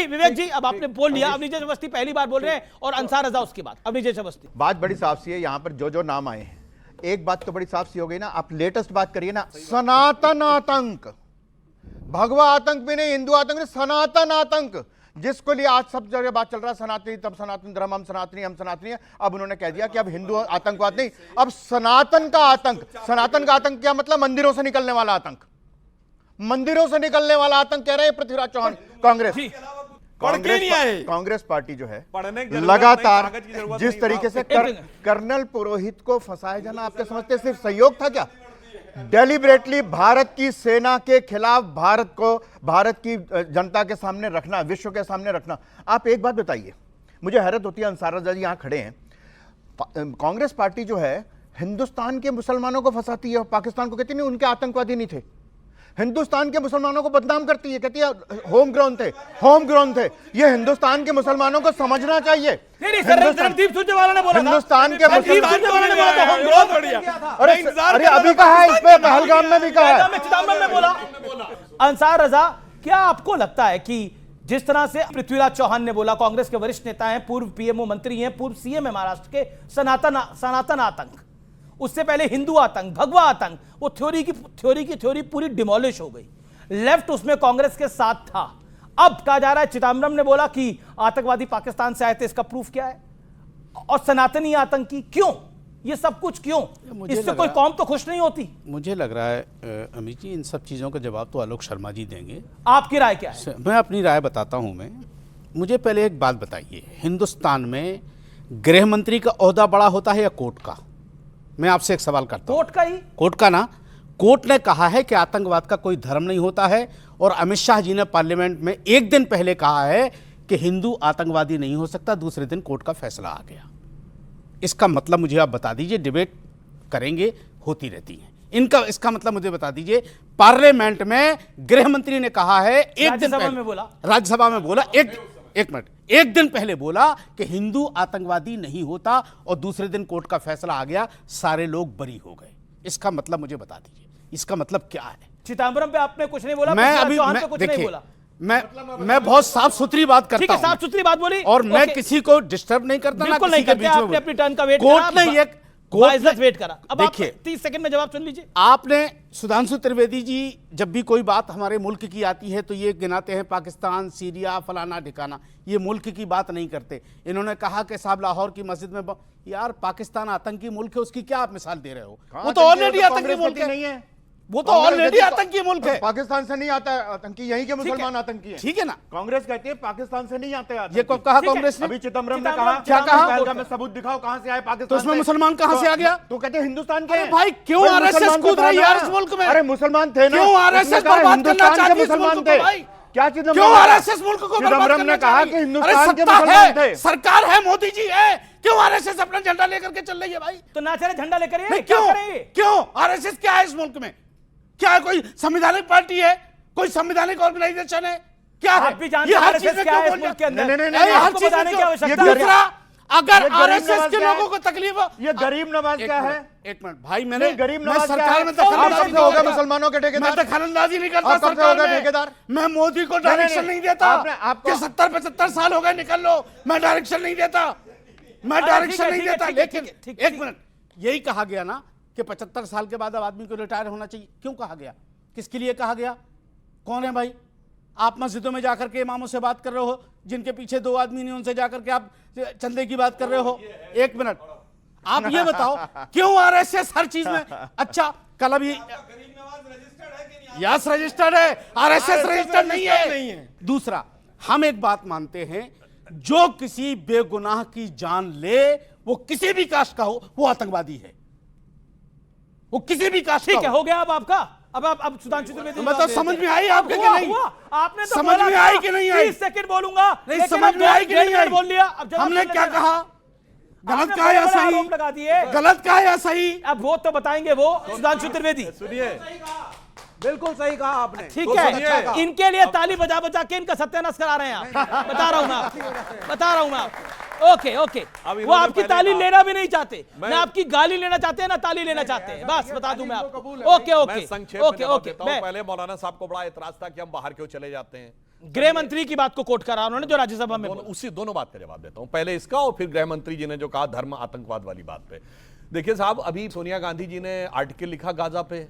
विवेक जी, अब आपने बोल लिया। अवनीश अवस्थी पहली बार बोल रहे हैं और अंसार रज़ा उसके बाद। अवनीश अवस्थी, बात बड़ी साफ सी है। यहाँ पर जो नाम आए हैं, एक बात तो बड़ी साफ सी हो गई ना। आप लेटेस्ट बात करिए ना, सनातन आतंक, भगवा आतंक भी नहीं, हिंदू आतंक नहीं, सनातन आतंक, जिसको लिए आज सब जगह बात चल रहा है, सनातनी तब सनातन धर्म, हम सनातनी है। अब उन्होंने कह दिया कि अब हिंदू आतंकवाद नहीं, अब सनातन का आतंक। सनातन का आतंक क्या मतलब? मंदिरों से निकलने वाला आतंक, मंदिरों से निकलने वाला आतंक कह रहे हैं पृथ्वीराज चौहान। कांग्रेस पार्टी जो है लगातार जिस तरीके से कर्नल पुरोहित को फंसाया जाना, आपके समझते सिर्फ सहयोग था क्या? डेलिबरेटली भारत की सेना के खिलाफ भारत को, भारत की जनता के सामने रखना, विश्व के सामने रखना। आप एक बात बताइए, मुझे हैरत होती है, अंसार रज़ा जी यहां खड़े हैं, कांग्रेस पार्टी जो है हिंदुस्तान के मुसलमानों को फंसाती है, पाकिस्तान को कहती नहीं उनके आतंकवादी नहीं थे, हिंदुस्तान के मुसलमानों को बदनाम करती है, कहती है होम ग्राउंड थे। ये हिंदुस्तान के मुसलमानों को समझना चाहिए। हिंदुस्तान के अरे अभी कहा है, इस पे पहलगाम में भी कहा है। अंसार रज़ा, क्या आपको लगता है कि जिस तरह से पृथ्वीराज चौहान ने बोला, कांग्रेस के वरिष्ठ नेता हैं, पूर्व पीएमओ मंत्री हैं, पूर्व सीएम है महाराष्ट्र के, सनातन आतंक, उससे पहले हिंदू आतंक, भगवा आतंक, वो थ्योरी पूरी डिमोलिश हो गई। लेफ्ट उसमें कांग्रेस के साथ था। अब कहा जा रहा है, चिदम्बरम ने बोला कि आतंकवादी पाकिस्तान से आए थे, इसका प्रूफ क्या है? और सनातनी आतंकी क्यों? ये सब कुछ क्यों? इससे कोई कौम तो खुश नहीं होती। मुझे लग रहा है अमित जी, इन सब चीज़ों का जवाब तो आलोक शर्मा जी देंगे। आपकी राय क्या है? मैं अपनी राय बताता हूं। मुझे पहले एक बात बताइए, हिंदुस्तान में गृह मंत्री का ओहदा बड़ा होता है या कोर्ट का? मैं आपसे एक सवाल करता हूं। कोर्ट का ना। कोर्ट ने कहा है कि आतंकवाद का कोई धर्म नहीं होता है, और अमित शाह जी ने पार्लियामेंट में एक दिन पहले कहा है कि हिंदू आतंकवादी नहीं हो सकता। दूसरे दिन कोर्ट का फैसला आ गया। इसका मतलब मुझे आप बता दीजिए, डिबेट करेंगे, होती रहती है, इसका मतलब मुझे बता दीजिए, पार्लियामेंट में गृह मंत्री ने कहा है, एक दिन पहले राज्यसभा में बोला, एक दिन पहले बोला कि हिंदू आतंकवादी नहीं होता, और दूसरे दिन कोर्ट का फैसला आ गया, सारे लोग बरी हो गए। इसका मतलब मुझे बता दीजिए, इसका मतलब क्या है? चिदम्बरम पे आपने कुछ नहीं बोला, मैं पृथ्वीराज अभी चौहान पे कुछ नहीं देखिए, बोला। मैं बहुत साफ सुथरी बात करता ठीक है, हूं। साफ सुथरी बात बोली और मैं ओके। किसी को डिस्टर्ब नहीं करता, ना बिल्कुल किसी नहीं के करते, बीच में आपने अपनी टर्न का वेट कोर्ट ने ये बाइज्जत वेट करा। अब आप देखिए, 30 सेकंड में जवाब सुन लीजिए। आपने सुधांशु त्रिवेदी जी जब भी कोई बात हमारे मुल्क की आती है तो ये गिनाते हैं पाकिस्तान, सीरिया, फलाना ठिकाना, ये मुल्क की बात नहीं करते। इन्होंने कहा कि साहब लाहौर की मस्जिद में यार पाकिस्तान आतंकी मुल्क है, उसकी क्या आप मिसाल दे रहे हो? वो तो ऑलरेडी आतंकी मुल्क नहीं है, वो तो ऑलरेडी आतंकी मुल्क है। पाकिस्तान से नहीं आता है आतंकी, यहीं के मुसलमान आतंकी हैं। ठीक है ना, कांग्रेस कहती है पाकिस्तान से नहीं आते आतंकी। ये कब कहा कांग्रेस ने? अभी चिदम्बरम ने कहा, क्या कहा? पहलगाम में सबूत दिखाओ कहां से आए पाकिस्तान। तो उसमें मुसलमान कहां से आ गया? तो कहते हैं हिंदुस्तान के। भाई क्यों आरएसएस कूद रही है इस मुल्क में? अरे मुसलमान थे ना, क्यों आरएसएस बर्बाद करना चाहती है मुसलमान थे? क्या क्यों आरएसएस मुल्क को बर्बाद चिदम्बरम ने करना कहा चाह कि रही है? हिंदुस्तान अरे के सत्ता मुसलमान है, थे। सरकार है, मोदी जी है, क्यों आरएसएस अपना झंडा लेकर के चल रही है भाई? तो ना चले झंडा लेकर ये नहीं, क्या क्यों करेंगे? क्यों आरएसएस क्या है इस मुल्क में? क्या है, कोई संवैधानिक पार्टी है, कोई संवैधानिक ऑर्गेनाइजेशन है, क्या है? आप भी जानते ये हैं हर आरएसएस चीज में क्या क्यों है इस बोल मुल्क के रहे अंदर? हैं? नहीं, हर आपको चीज बताने में की क्यों? आवश्यकता दूसरा, अगर ये गरीब आरएसएस नवाज के क्या लोगों है? को तकलीफ ये गरीब नवाज क्या है? एक मिनट भाई, मैंने नहीं, गरीब मैं नवाज क्या सरकार है? में आप दखलंदाजी कब से हो गए नहीं मुसलमानों के करता। ठेकेदार? मैं दखलंदाजी नहीं करता आप कब से हो सरकार गए में। ठेकेदार? मैं मोदी को डायरेक्शन नहीं देता कि 70-75 साल हो गए निकल लो, मैं डायरेक्शन नहीं देता, मैं डायरेक्शन नहीं देता। लेकिन एक मिनट, यही कहा गया ना कि 75 साल के बाद अब आदमी को रिटायर होना चाहिए। क्यों कहा गया? किसके लिए कहा गया? कौन है भाई? आप मस्जिदों में जाकर के इमामों से बात कर रहे हो, जिनके पीछे 2 आदमी नहीं, उनसे जाकर के आप चंदे की बात कर रहे हो। एक मिनट, आप ये बताओ क्यों आरएसएस हर चीज में? अच्छा, कल अभी यस रजिस्टर्ड है, आरएसएस रजिस्टर्ड नहीं है। दूसरा, हम एक बात मानते हैं, जो किसी बेगुनाह की जान ले, वो किसी भी कास्ट का हो, वो आतंकवादी है, वो किसी भी कास्ट का ठीक है, हो गया अब आपका। अब सुधांशु त्रिवेदी मतलब समझ में आई आपके कि नहीं? आपने तो समझ में आई कि नहीं आई? 30 सेकंड बोलूंगा, नहीं समझ में आई कि नहीं आई? बोल लिया। अब जवाब हमने सुन क्या लेते हैं। कहा? गलत आपने कहा या बड़े-बड़े सही? आरोप लगा दिए। गलत कहा या सही? अब वो तो बताएंगे वो सुधांशु त्रिवेदी। सुनिए, बिल्कुल सही कहा आपने। ठीक तो अच्छा है, कहा। इनके लिए ताली बजा बजा के इनका सत्यानाश करा रहे हैं आप। बता रहा हूं मैं आपको, बता रहा हूं मैं आपको। ओके ओके, वो आपकी ताली लेना भी नहीं चाहते, ना आपकी गाली लेना चाहते हैं, ना ताली लेना चाहते हैं। बस बता दूं मैं आपको। ओके ओके मैं संक्षेप ओके में ओके। देता हूं। पहले मौलाना साहब को बड़ा एतराज था कि हम बाहर क्यों चले जाते हैं। गृह मंत्री की बात को कोट करा उन्होंने, जो राज्यसभा में उसी दोनों बात का जवाब देता हूं। पहले इसका और फिर गृह मंत्री जी ने जो कहा धर्म आतंकवाद वाली बात पे। देखिए साहब, अभी सोनिया गांधी जी ने आर्टिकल लिखा गाजा पे,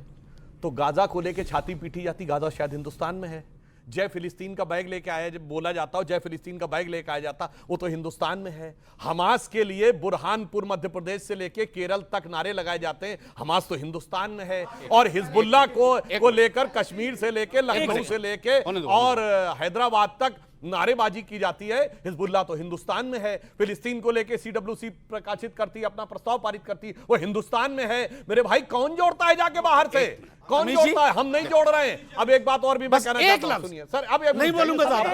तो गाजा को लेके छाती पीटी जाती, गाजा शायद हिंदुस्तान में है। जय फिलिस्तीन का बैग लेके आया, जब बोला जाता हो जय फिलिस्तीन का बैग लेके आया जाता, वो तो हिंदुस्तान में है। हमास के लिए बुरहानपुर मध्य प्रदेश से लेके केरल तक नारे लगाए जाते हैं, हमास तो हिंदुस्तान में है। और हिजबुल्लाह को लेकर कश्मीर से लेके लखनऊ से लेके और हैदराबाद तक नारेबाजी की जाती है, हिजबुल्लाह तो हिंदुस्तान में है। फिलिस्तीन को लेके सीडब्ल्यूसी प्रकाशित करती है, अपना प्रस्ताव पारित करती है, वो हिंदुस्तान में है। मेरे भाई, कौन जोड़ता है जाके बाहर से? कौन जोड़ता है? हम नहीं जोड़ रहे हैं। अब एक बात और भी मैं कहना चाहता हूं, सुनिए सर, अब नहीं बोलूंगा साहब।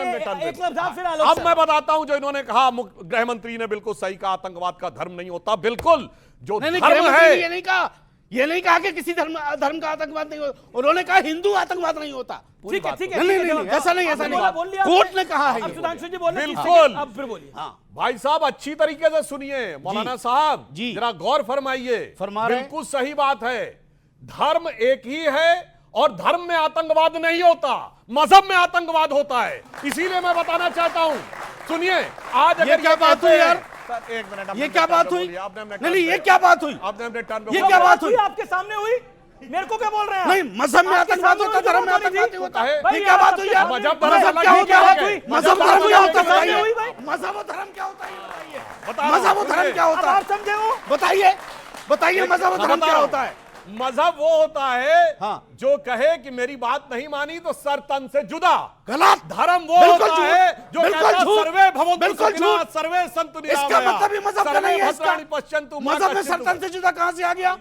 अब मैं बताता हूं जो इन्होंने कहा, गृह मंत्री ने बिल्कुल सही कहा, आतंकवाद का धर्म नहीं होता। बिल्कुल, जो धर्म है, ये नहीं कहा कि किसी धर्म का आतंकवाद नहीं होता, उन्होंने कहा हिंदू आतंकवाद नहीं होता। ठीक है ठीक है, नहीं, ऐसा नहीं, ऐसा नहीं, कोर्ट ने कहा है। सुधांशु जी बोले बिल्कुल। अब फिर बोलिए। भाई साहब, अच्छी तरीके से सुनिए मौलाना साहब, जरा गौर फरमाइए। बिल्कुल सही बात है, धर्म एक ही है और धर्म में आतंकवाद नहीं होता, मजहब में आतंकवाद होता है। इसीलिए मैं बताना चाहता हूं, सुनिए, आज ये क्या बात हुई यार? एक मिनट, ये क्या बात हुई? नहीं, ये क्या बात हुई? आपने अपने टर्न पे, ये क्या बात हुई? आपके सामने हुई, मेरे को क्या बोल रहे हैं? नहीं, मजहब में आतंकवाद होता, धर्म में आतंकवाद नहीं होता है। ये क्या बात हुई यार? मजहब क्या होता है? मजहब धर्म क्या होता है? मजहब और धर्म क्या होता है? मजहब और धर्म क्या होता है? समझे हो? बताइए, बताइए मजहब और धर्म क्या होता है? मजहब वो होता है जो कहे कि मेरी बात नहीं मानी तो सर तन से जुदा। गलत। धर्म वो होता है जो कहता है सर्वे भवन्तु सुखिनः सर्वे सन्तु निरामयाः। इसका मतलब ही मजहब का नहीं है। इसका पश्यन्तु मजहब में सर तन से जुदा कहां से आ गया?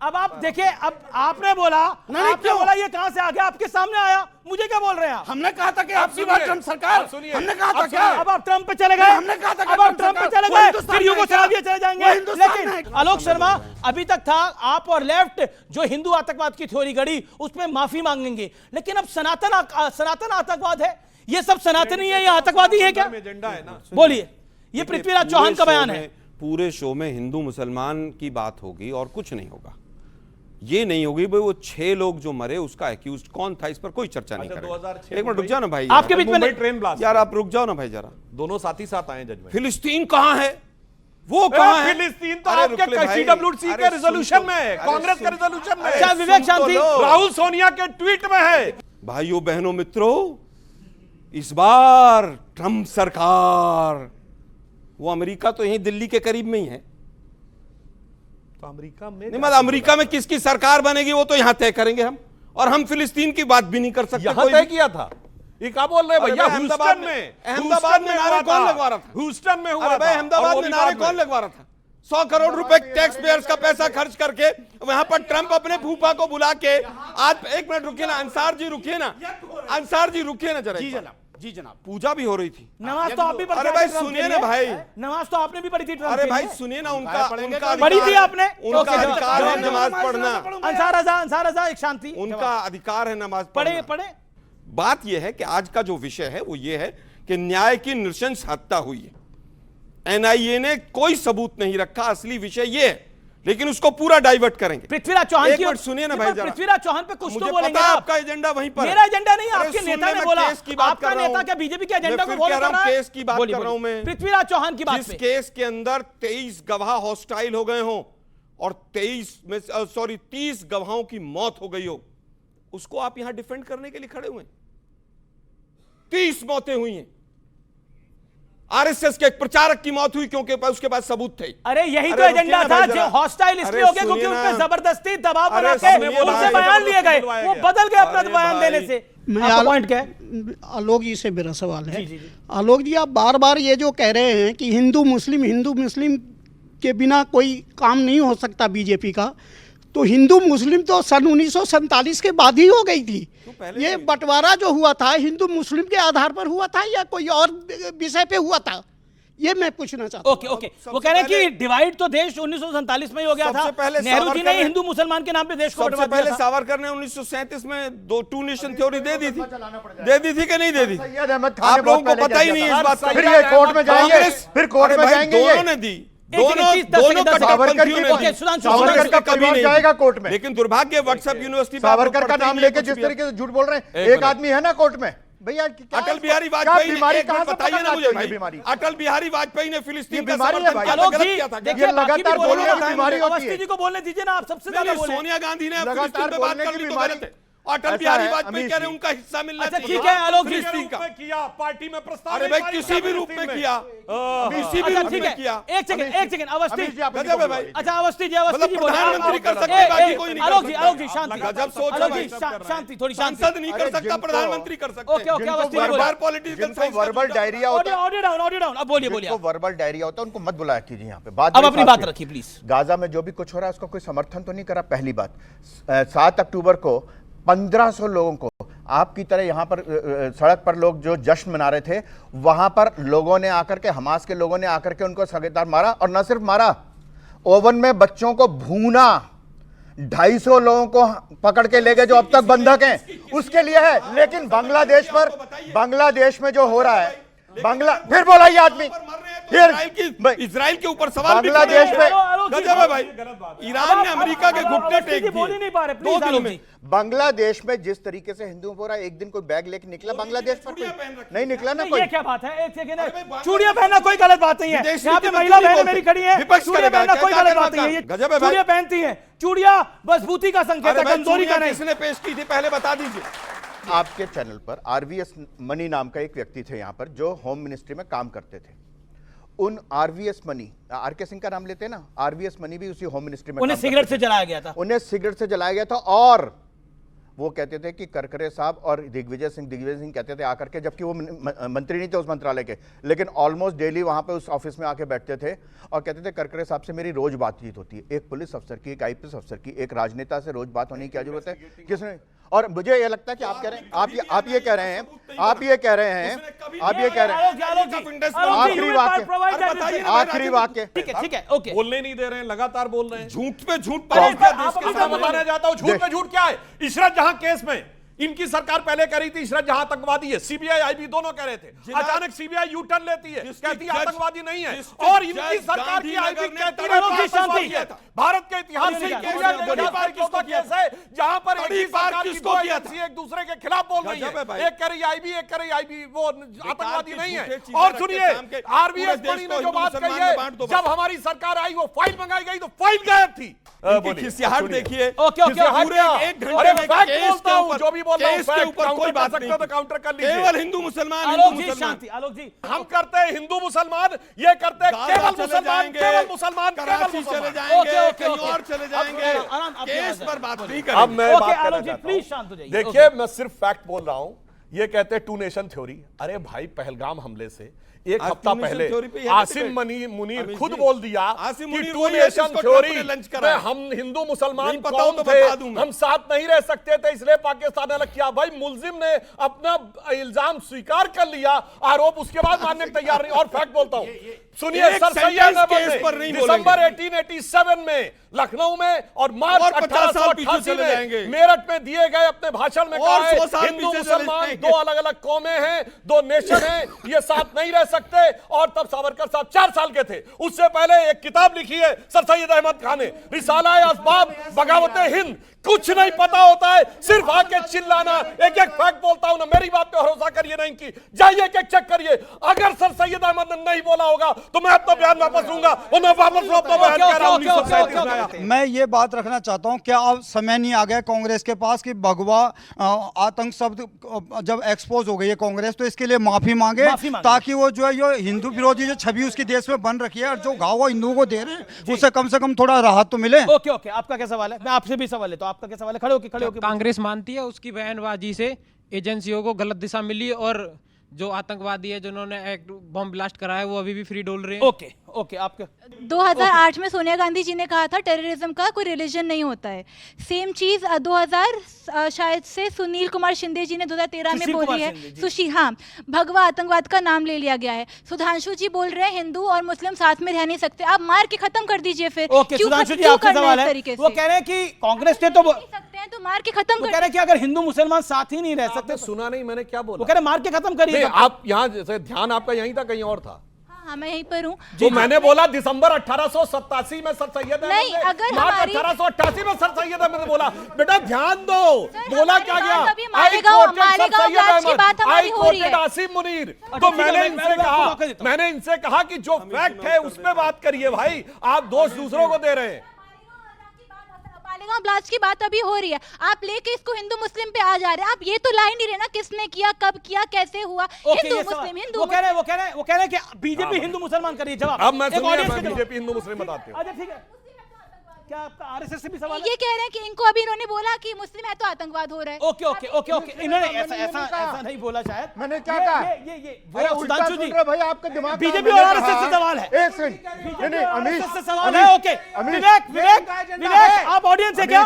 अब आप देखिए, अब आपने बोला, आपने बोला ये कहां से आ गया? आपके सामने आया, मुझे क्या बोल रहे हैं आप? हमने कहा था कि आपकी बात ट्रम्प सरकार, हमने कहा था क्या? अब आप ट्रम्प पे चले गए, हमने कहा था अब आप ट्रम्प पे चले गए, फिर यूगोस्लाविया चले जाएंगे। लेकिन आलोक शर्मा, अभी तक था आप और लेफ्ट जो हिंदू आतंकवाद की थ्योरी गढ़ी, उसमें माफी मांगेंगे, लेकिन अब सनातन आतंकवाद है। ये सब सनातनी है, ये आतंकवादी है क्या? एजेंडा है ना। बोलिए, ये पृथ्वीराज चौहान का बयान है। पूरे शो में हिंदू मुसलमान की बात होगी और कुछ नहीं होगा। ये नहीं होगी भाई वो 6 लोग जो मरे उसका एक्यूज कौन था, इस पर कोई चर्चा नहीं करेगा। 2006 एक मिनट रुक जाओ ना भाई, आपके बीच में ट्रेन ब्लास्ट, यार आप रुक जाओ ना भाई जरा। दोनों साथ ही साथ आए जज में। फिलिस्तीन कहां है, वो कहां है? फिलिस्तीन तो आपके सीडब्ल्यूसी के रिजोल्यूशन में है, कांग्रेस के रिजोल्यूशन में है। अच्छा विवेक शांति, राहुल सोनिया के ट्वीट में है। भाइयों बहनों मित्रों, इस बार ट्रंप सरकार, वो अमेरिका तो यहीं दिल्ली के करीब में ही है, तो अमेरिका में नहीं मतलब अमेरिका में किसकी सरकार बनेगी वो तो यहां तय करेंगे हम, और हम फिलिस्तीन की बात भी नहीं कर सकते। यहां तय किया था, ये क्या बोल रहे हैं भैया? अहमदाबाद में नारे कौन लगवा रहा था? ह्यूस्टन में हुआ था। अहमदाबाद में नारे कौन लगवा रहा था? 100 करोड़ रुपए टैक्स पेयर्स का पैसा खर्च करके वहां पर ट्रंप अपने फूफा को बुला के, आज एक मिनट रुकिए ना अंसार जी, रुकिए ना अंसार जी, रुकिए ना जरा। जी जनाब, पूजा भी हो रही थी, नमाज तो आप भी पढ़ते। अरे भाई सुनिए ना भाई, नमाज तो आपने भी पढ़ी थी। अरे भाई सुनिए ना, उनका पढ़ी थी आपने, उनका अधिकार है नमाज पढ़ना। अंसार रजा एक शांति, उनका अधिकार है नमाज पढ़े पढ़े। बात यह है कि आज का जो विषय है वो ये है कि न्याय की नृशंस हत्या हुई है। एनआईए ने कोई सबूत नहीं रखा, असली विषय ये है, लेकिन उसको पूरा डाइवर्ट करेंगे। पृथ्वीराज चौहान की, सुनिए ना भाई जरा, पृथ्वीराज चौहान पे कुछ तो बोलेंगे। आपका एजेंडा वहीं पर, मेरा एजेंडा नहीं, आपके नेता ने बोला। आपका नेता क्या बीजेपी के एजेंडा को बोल रहा है? केस की बात कर रहा हूं मैं, पृथ्वीराज चौहान की बात। जिस केस के अंदर 23 गवाह हॉस्टाइल हो गए हों और 30 गवाहों की मौत हो गई हो, उसको आप यहां डिफेंड करने के लिए खड़े हुए। 30 मौतें हुई हैं, आरएसएस के एक प्रचारक की मौत हुई क्योंकि उसके पास सबूत थे। अरे यही तो एजेंडा था, जो हॉस्टाइल इसलिए हो गया क्योंकि उन पे जबरदस्ती दबाव बना के उनसे बयान लिए गए, वो बदल गए अपना बयान देने से। आपका पॉइंट क्या है? आलोक जी से मेरा सवाल है। आलोक जी, आप बार बार ये जो कह रहे हैं कि हिंदू मुस्लिम के बिना कोई काम नहीं हो सकता बीजेपी का, तो हिंदू मुस्लिम तो सन 1947 के बाद ही हो गई थी। ये बंटवारा जो हुआ था हिंदू मुस्लिम के आधार पर हुआ था या कोई और विषय पे हुआ था, ये मैं पूछना चाहता हूं। ओके वो कह रहे हैं कि डिवाइड तो देश 1947 में ही हो गया था। नेहरू जी ने हिंदू मुसलमान के नाम पे देश को बंटवा दिया था। पहले सावरकर ने 1937 में 2 नेशन थ्योरी दे दी थी कि नहीं दे दी? आप लोगों को पता ही नहीं है इस बात का। फिर ये कोर्ट में जाएंगे, फिर कोर्ट में जाएंगे, दोनों ने दी, दोनों सावरकर का कभी नहीं जाएगा कोर्ट में। लेकिन दुर्भाग्य व्हाट्सएप यूनिवर्सिटी सावरकर का नाम लेके जिस तरीके से झूठ बोल रहे हैं, एक आदमी है ना कोर्ट में भैया। अटल बिहारी वाजपेयी ने, बताइए ना मुझे भाई, अटल बिहारी वाजपेयी ने फिलिस्तीन का समर्थन किया था। देखिए लगातार बोलने की बीमारी होती है। अवस्थी जी को बोलने दीजिए ना, आप सबसे ज्यादा बोले। सोनिया गांधी ने लगातार बोलने की बीमारी, अटल बिहारी वाजपेयी कह रहे उनका हिस्सा मिलना चाहिए। ठीक है आलोक जी, किया पार्टी में प्रस्ताव, अरे भाई किसी भी रूप में किया, किसी भी रूप में किया। एक सेकंड अवस्थी, गजब है भाई। अच्छा अवस्थी जी प्रधानमंत्री कर सकते हैं, बाकी कोई नहीं। आलोक जी शांति, गजब सोच है, शांति थोड़ी शांति। सांसद नहीं कर सकता, प्रधानमंत्री कर सकते हैं। Okay Awasthi ji verbal political science, verbal diarrhoea होता है। ऑडियो डाउन, अब बोलिए। वर्बल डायरिया होता है, उनको मत बुलाया कीजिए यहाँ पे। बात अब अपनी बात रखिए प्लीज। गाजा में जो भी कुछ हो रहा है उसका कोई समर्थन तो नहीं करा, पहली बात। 7 अक्टूबर को 1500 लोगों को आपकी तरह यहां पर सड़क पर लोग जो जश्न मना रहे थे, वहां पर लोगों ने आकर के, हमास के लोगों ने आकर के उनको सगेदार मारा, और न सिर्फ मारा, ओवन में बच्चों को भूना। 250 लोगों को पकड़ के ले गए जो अब तक बंधक हैं, उसके लिए है। लेकिन बांग्लादेश में जो हो रहा है, फिर बोला ये आदमी, इजराइल के ऊपर सवाल बांग्लादेश में गजब है भाई। ईरान ने अमेरिका के घुटने टेक दिए 2 दिनों में। बांग्लादेश में जिस तरीके से हिंदुओं को रहा, एक दिन कोई बैग लेके निकला बांग्लादेश पर, नहीं निकला ना कोई। ये क्या बात है? एक सेकंड, चूड़ियां पहनना कोई गलत बात नहीं है। यहाँ पे महिला बहनें मेरी खड़ी हैं, चूड़ियां पहनना कोई गलत बात नहीं है। चूड़ियां पहनती हैं, चूड़ियां मजबूती का संकेत है, कमजोरी का नहीं। किसने पेश की थी पहले बता दीजिए। आपके चैनल पर आरवीएस मनी नाम का एक व्यक्ति थे यहाँ पर, जो होम मिनिस्ट्री में काम करते थे। उन आरवीएस मनी, आरके सिंह का नाम लेते हैं ना, आरवीएस मनी भी उसी होम मिनिस्ट्री में, उन्हें सिगरेट से जलाया गया था। उन्हें सिगरेट से जलाया गया था, और वो कहते थे कि करकरे साहब और दिग्विजय सिंह कहते थे आकर के, जबकि वो मंत्री नहीं थे उस मंत्रालय के, लेकिन ऑलमोस्ट डेली वहां पे उस ऑफिस में आके बैठते थे और कहते थे करकरे साहब से मेरी रोज बातचीत होती है। एक पुलिस अफसर की, एक आईपीएस अफसर की, एक राजनेता से रोज बात होने की क्या जरूरत है? किसने? और मुझे ये लगता है कि आप कह रहे हैं, आप ये कह रहे हैं आखिरी वाक्य, ठीक है, ओके। बोलने नहीं दे रहे हैं, लगातार बोल रहे हैं, झूठ पे झूठ। बताना चाहता हूं, झूठ पे झूठ क्या है? इशरत जहां केस में इनकी सरकार पहले कह रही थी इशरत जहां आतंकवादी है, सीबीआई आईबी दोनों कह रहे थे। अचानक सीबीआई यू टर्न लेती है, कहती है आतंकवादी नहीं है, और इनकी सरकार की आईबी कहती है भारत के इतिहास में केस है जहां पर एक दूसरे के खिलाफ बोल रही है। एक कह रही आईबी, एक कह रही आईबी वो आतंकवादी नहीं है। और सुनिए, आरबीएस ने जो बात कही है, जब हमारी सरकार आई वो फाइल मंगाई गई तो फाइल गायब थी। खिसियाहट देखिए, जो भी बोल रहा हूं कोई बात नहीं, तो काउंटर कर लीजिए। केवल हिंदू मुसलमान, आलोक जी हम करते हैं हिंदू मुसलमान, ये करते हैं केवल मुसलमान, केवल मुसलमान, कराची चले जाएंगे, कहीं और चले जाएंगे, केस पर बात नहीं करेंगे। अब मैं बात करना चाहता हूं। देखिए, मैं सिर्फ फैक्ट बोल रहा हूं। ये कहते हैं 2 नेशन थ्योरी। अरे भाई, पहलगाम हमले से एक हफ्ता पहले आसिम मुनीर खुद बोल दिया कि 2 नेशन थ्योरी में हम हिंदू मुसलमान कौन थे, हम साथ नहीं रह सकते थे, इसलिए पाकिस्तान ने अलग किया। भाई, मुलजिम ने अपना इल्जाम स्वीकार कर लिया, आरोप उसके बाद मानने को तैयार नहीं। और फैक्ट बोलता हूं, सुनिए, सर सैयद अहमद ने दिसंबर 1887 में लखनऊ में और मार्च 1888 में मेरठ में दिए गए अपने भाषण में कहा है हिंदू मुसलमान 2 अलग अलग कौमें हैं, 2 नेशन हैं, ये साथ नहीं रह सकते। और तब सावरकर साहब 4 साल के थे। उससे पहले एक किताब लिखी है सर सैयद अहमद खान ने, रिसाला असबाब बगावत हिंद। कुछ नहीं पता होता है, सिर्फ आके चिल्लाना। एक एक फैक्ट बोलता हूं ना, मेरी बात पे भरोसा करिए ना इनकी, जाइए एक चेक करिए। अगर सर सैयद अहमद ने नहीं बोला होगा तो मैं अपना बयान वापस लूंगा, और मैं वापस अपना बयान कह रहा हूं। मैं ये बात रखना चाहता हूं, क्या अब समय नहीं आ गया कांग्रेस के पास कि भगवा आतंक शब्द जब एक्सपोज हो गई है कांग्रेस, तो इसके लिए माफी मांगे, ताकि वो जो है ये हिंदू विरोधी जो छवि उसकी देश में बन रखी है और जो घाव वो हिंदुओं को दे रहे हैं, उससे कम से कम थोड़ा राहत तो मिले। ओके, आपका क्या सवाल है? मैं आपसे भी सवाल है, तो आपका क्या सवाल है? खड़े होके कांग्रेस मानती है उसकी बयानबाजी से एजेंसियों को गलत दिशा मिली, और जो आतंकवादी है जिन्होंने बम ब्लास्ट कराया वो अभी भी फ्री डोल रहे हैं? ओके, आपका 2008 में सोनिया गांधी जी ने कहा था टेररिज्म का कोई रिलीजन नहीं होता है। सेम चीज 2000 शायद से सुनील कुमार शिंदे जी ने 2013 में बोली है। हाँ, भगवा आतंकवाद का नाम ले लिया गया है। सुधांशु जी बोल रहे हैं हिंदू और मुस्लिम साथ में रह नहीं सकते। आप मार के खत्म कर दीजिए फिर। सुधांशु जी, आपका सवाल है। वो कह रहे हैं कि कांग्रेस ने तो सकते हैं तो मार के खत्म कर रहे हैं कि अगर हिंदू मुसलमान साथ ही नहीं रह सकते। सुना नहीं मैंने क्या बोला? वो कह रहे मार के खत्म करिए। आप यहाँ जैसे ध्यान आपका यहीं था, कहीं और था। हाँ, मैं यहीं पर हूँ। तो मैंने बोला दिसंबर 1887 में सर सैयद नहीं, अगर मार्च 1888 में सर सैयद अहमद ने बोला। बेटा ध्यान दो, बोला क्या गया? आसिम मुनीर। तो मैंने इनसे कहा कि जो फैक्ट है उस पर बात करिए भाई, आप दोष दूसरों को दे रहे हैं। मालेगांव ब्लास्ट की बात अभी हो रही है, आप लेके इसको हिंदू मुस्लिम पे आ जा रहे हैं। आप ये तो लाइन नहीं रहे ना, किसने किया, कब किया, कैसे हुआ। हिंदू मुस्लिम, हिंदू। वो कह रहे हैं कि बीजेपी हिंदू मुसलमान करिए। जवाब अब मैं बीजेपी हिंदू मुस्लिम बताते हैं। ठीक है, क्या आपका आरएसएस से भी सवाल है? ये कह रहे हैं कि इनको अभी इन्होंने बोला कि मुस्लिम है तो आतंकवाद हो रहा है। ओके, इन्होंने ऐसा नहीं बोला शायद। मैंने क्या कहा? ये सुधांशु जी, भाई आपका दिमाग बीजेपी और आरएसएस से सवाल है। एक सेकंड, नहीं अमीश से सवाल है। ओके, विवेक, आप ऑडियंस है क्या?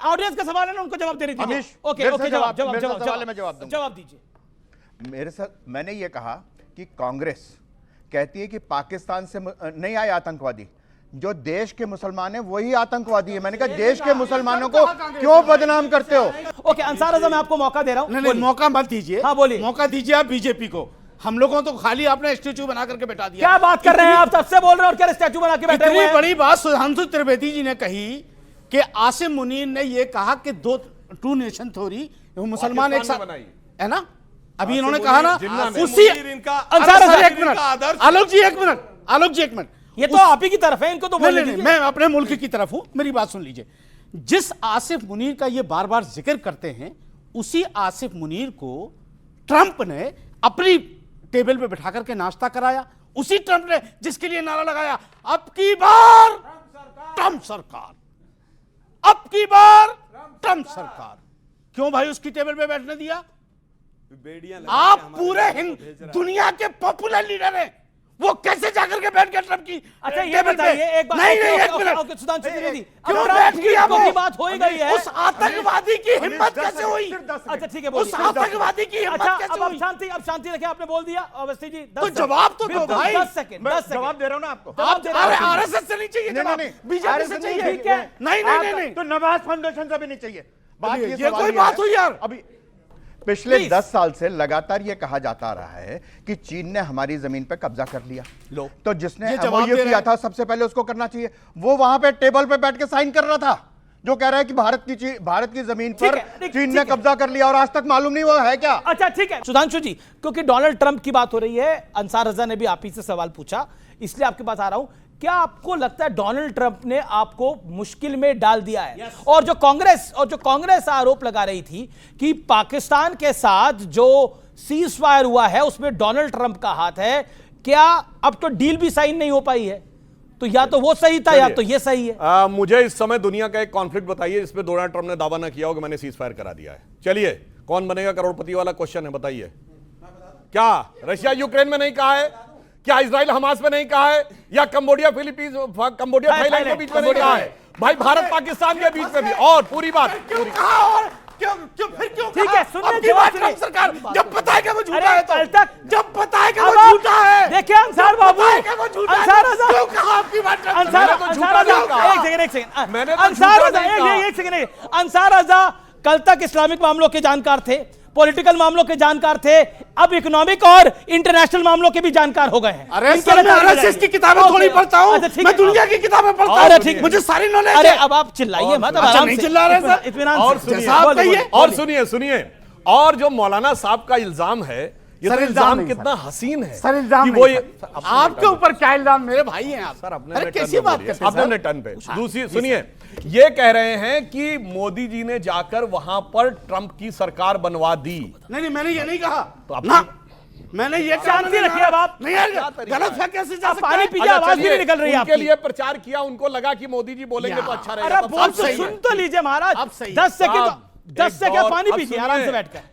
ऑडियंस का सवाल है ना, उनको जवाब दे रही थी। ओके, जवाब दीजिए। मेरे साथ मैंने ये कहा कि कांग्रेस कहती है कि पाकिस्तान से नहीं आए आतंकवादी, जो देश के मुसलमान हैं वही आतंकवादी है। मैंने कहा देश के मुसलमानों को क्यों बदनाम करते हो? ओके, अंसार आज़म, मैं आपको मौका दे रहा हूं। नहीं, मौका मत दीजिए। हाँ, बोलिए। मौका दीजिए आप बीजेपी को। हम लोगों तो खाली आपने स्टैचू बना करके बैठा दिया। क्या बात कर रहे हैं आप? सबसे बोल रहे हैं और क्या स्टैचू बना के बैठे हुए हैं? बड़ी बात सुधांशु त्रिवेदी जी ने कही कि आसिम मुनीर ने यह कहा कि 2 नेशन थ्योरी, मुसलमान एक साथ है ना। अभी इन्होंने कहा ना उसी। आलोक जी एक मिनट, ये तो आप ही की तरफ है, इनको तो बोलने दीजिए। मैं अपने मुल्क की तरफ हूं, मेरी बात सुन लीजिए। जिस आसिफ मुनीर का ये बार बार जिक्र करते हैं, उसी आसिफ मुनीर को ट्रंप ने अपनी टेबल पे बिठा करके नाश्ता कराया। उसी ट्रंप ने जिसके लिए नारा लगाया, अब की बार ट्रंप सरकार, अब की बार ट्रंप सरकार। क्यों भाई उसकी टेबल पे बैठने दिया? आप पूरे दुनिया के पॉपुलर लीडर हैं, वो कैसे जाकर के बैठ गया ट्रंप की? अच्छा, ये बताइए एक बात। नहीं, एक मिनट, सुधांशु त्रिवेदी, क्यों बैठ गया वो? बात हो ही गई है। उस आतंकवादी की हिम्मत कैसे हुई? अच्छा ठीक है, उस आतंकवादी की हिम्मत कैसे हुई? अब शांति रखिए, आपने बोल दिया अवस्थी जी। तो जवाब तो दो भाई। 10 सेकंड जवाब दे रहा हूं ना आपको। आरएसएस से नहीं चाहिए जवाब, बीजेपी से चाहिए। नहीं, तो नवाज फाउंडेशन से भी नहीं चाहिए। ये कोई बात हुई यार? अभी पिछले 10 साल से लगातार ये कहा जाता रहा है कि चीन ने हमारी जमीन पर कब्जा कर लिया। लो, तो जिसने ये जवाब MOU दे किया था सबसे पहले उसको करना चाहिए। वो वहां पे टेबल पे बैठ के साइन कर रहा था, जो कह रहा है कि भारत की जमीन पर चीन ने कब्जा कर लिया और आज तक मालूम नहीं वो है क्या। अच्छा ठीक है सुधांशु जी, क्योंकि डोनाल्ड ट्रंप की बात हो रही है, अंसार रजा ने भी आप ही से सवाल पूछा, इसलिए आपके पास आ रहा हूं। क्या आपको लगता है डोनाल्ड ट्रंप ने आपको मुश्किल में डाल दिया है? और जो कांग्रेस आरोप लगा रही थी कि पाकिस्तान के साथ जो सीज फायर हुआ है उसमें डोनाल्ड ट्रंप का हाथ है, क्या अब तो डील भी साइन नहीं हो पाई है? तो या तो वो सही था या तो ये सही है। मुझे इस समय दुनिया का एक कॉन्फ्लिक्ट बताइए जिसमें डोनाल्ड ट्रंप ने दावा ना किया हो कि मैंने सीज फायर करा दिया है। चलिए, कौन बनेगा करोड़पति वाला क्वेश्चन है, बताइए। क्या रशिया यूक्रेन में नहीं कहा है? क्या इजराइल हमास में नहीं कहा है? या कंबोडिया थाईलैंड के बीच में नहीं कहा है? भाई भारत पाकिस्तान के बीच में भी। और पूरी बात क्यों ठीक है, सुनिए सरकार, जब पता है कि वो झूठा है, तो जब पता है कि वो झूठा है, देखिए अंसार बाबू, अंसार रजा, क्यों कहा आपकी बात? एक सेकंड, अंसार रजा कल तक इस्लामिक मामलों के जानकार थे, पॉलिटिकल मामलों के जानकार थे, अब इकोनॉमिक और इंटरनेशनल मामलों के भी जानकार हो गए हैं। अरे सर, मैं आरएसएस की किताबें थोड़ी पढ़ता हूं, मैं दुनिया की किताबें पढ़ता हूं, मुझे सारी नॉलेज है। अरे अब आप चिल्लाइए मत, अब आराम से, नहीं चिल्ला रहे सर, इत्मीनान और सुनिए, और जो मौलाना साहब का इल्जाम है, ये तो इल्जाम कितना हसीन है सर। इल्जाम वो आपके ऊपर क्या इल्जाम? मेरे भाई हैं आप। सर अपने अरे कैसी बात करते हैं? अपने टर्न पे। दूसरी सुनिए, ये कह रहे हैं कि मोदी जी ने जाकर वहां पर ट्रंप की सरकार बनवा दी। नहीं, मैंने ये नहीं कहा। तो मैंने ये शांति रखिए। अब आप नहीं, गलत है, कैसे जा सकता है? पानी पीजिए, आवाज भी नहीं निकल रही है उनके लिए प्रचार किया, उनको लगा कि मोदी जी बोलेंगे तो अच्छा रहेगा। अरे बोल तो सुन तो लीजिए महाराज, 10 सेकंड पानी पीजिए आराम से बैठकर।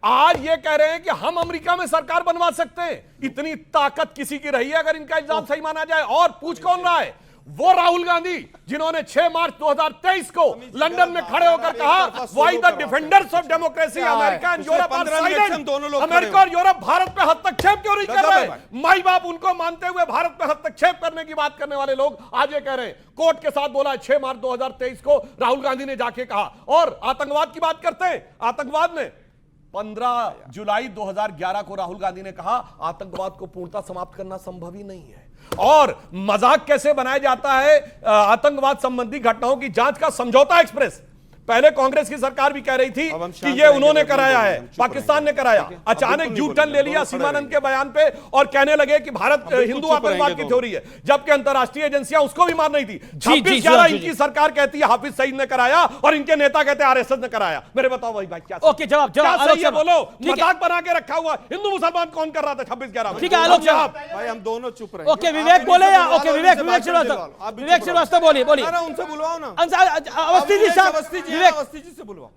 आज ये कह रहे हैं कि हम अमेरिका में सरकार बनवा सकते हैं। इतनी ताकत किसी की रही है अगर इनका इल्जाम सही माना जाए? और पूछ कौन रहा है? वो राहुल गांधी जिन्होंने 6 मार्च 2023 को लंदन में खड़े होकर कहा, why the defenders of democracy America and Europe are silent. America और यूरोप भारत पे हस्तक्षेप क्यों नहीं कर रहे? माई बाप उनको मानते हुए भारत पे हस्तक्षेप करने की बात करने वाले लोग आज ये कह रहे हैं। कोर्ट के साथ बोला 6 मार्च 2023 को राहुल गांधी ने जाके कहा। और आतंकवाद की बात करते हैं, आतंकवाद में 15 जुलाई 2011 को राहुल गांधी ने कहा आतंकवाद को पूर्णतः समाप्त करना संभव ही नहीं है। और मजाक कैसे बनाया जाता है आतंकवाद संबंधी घटनाओं की जांच का समझौता एक्सप्रेस, पहले कांग्रेस की सरकार भी कह रही थी कि ये उन्होंने कराया है, पाकिस्तान ने कराया। अचानक यू टर्न ले लिया सीमानंद के बयान पे और कहने लगे कि भारत हिंदू आतंकवाद की थ्योरी है, जबकि अंतरराष्ट्रीय एजेंसियां उसको भी मान रही थी। 26/11 इनकी सरकार कहती है हाफिज सईद ने कराया और इनके नेता कहते हैं आरएसएस ने कराया। मेरे बताओ भाई क्या? ओके, जवाब सही है बोलो। मजाक बना के रखा हुआ हिंदू मुसलमान कौन कर रहा था 26/11 में? ठीक है आलोक साहब, भाई हम दोनों चुप रहे। ओके विवेक बोले या ओके विवेक श्रीवास्तव बोलिए। उनसे बुलवाओ ना, अवस्थी जी साहब,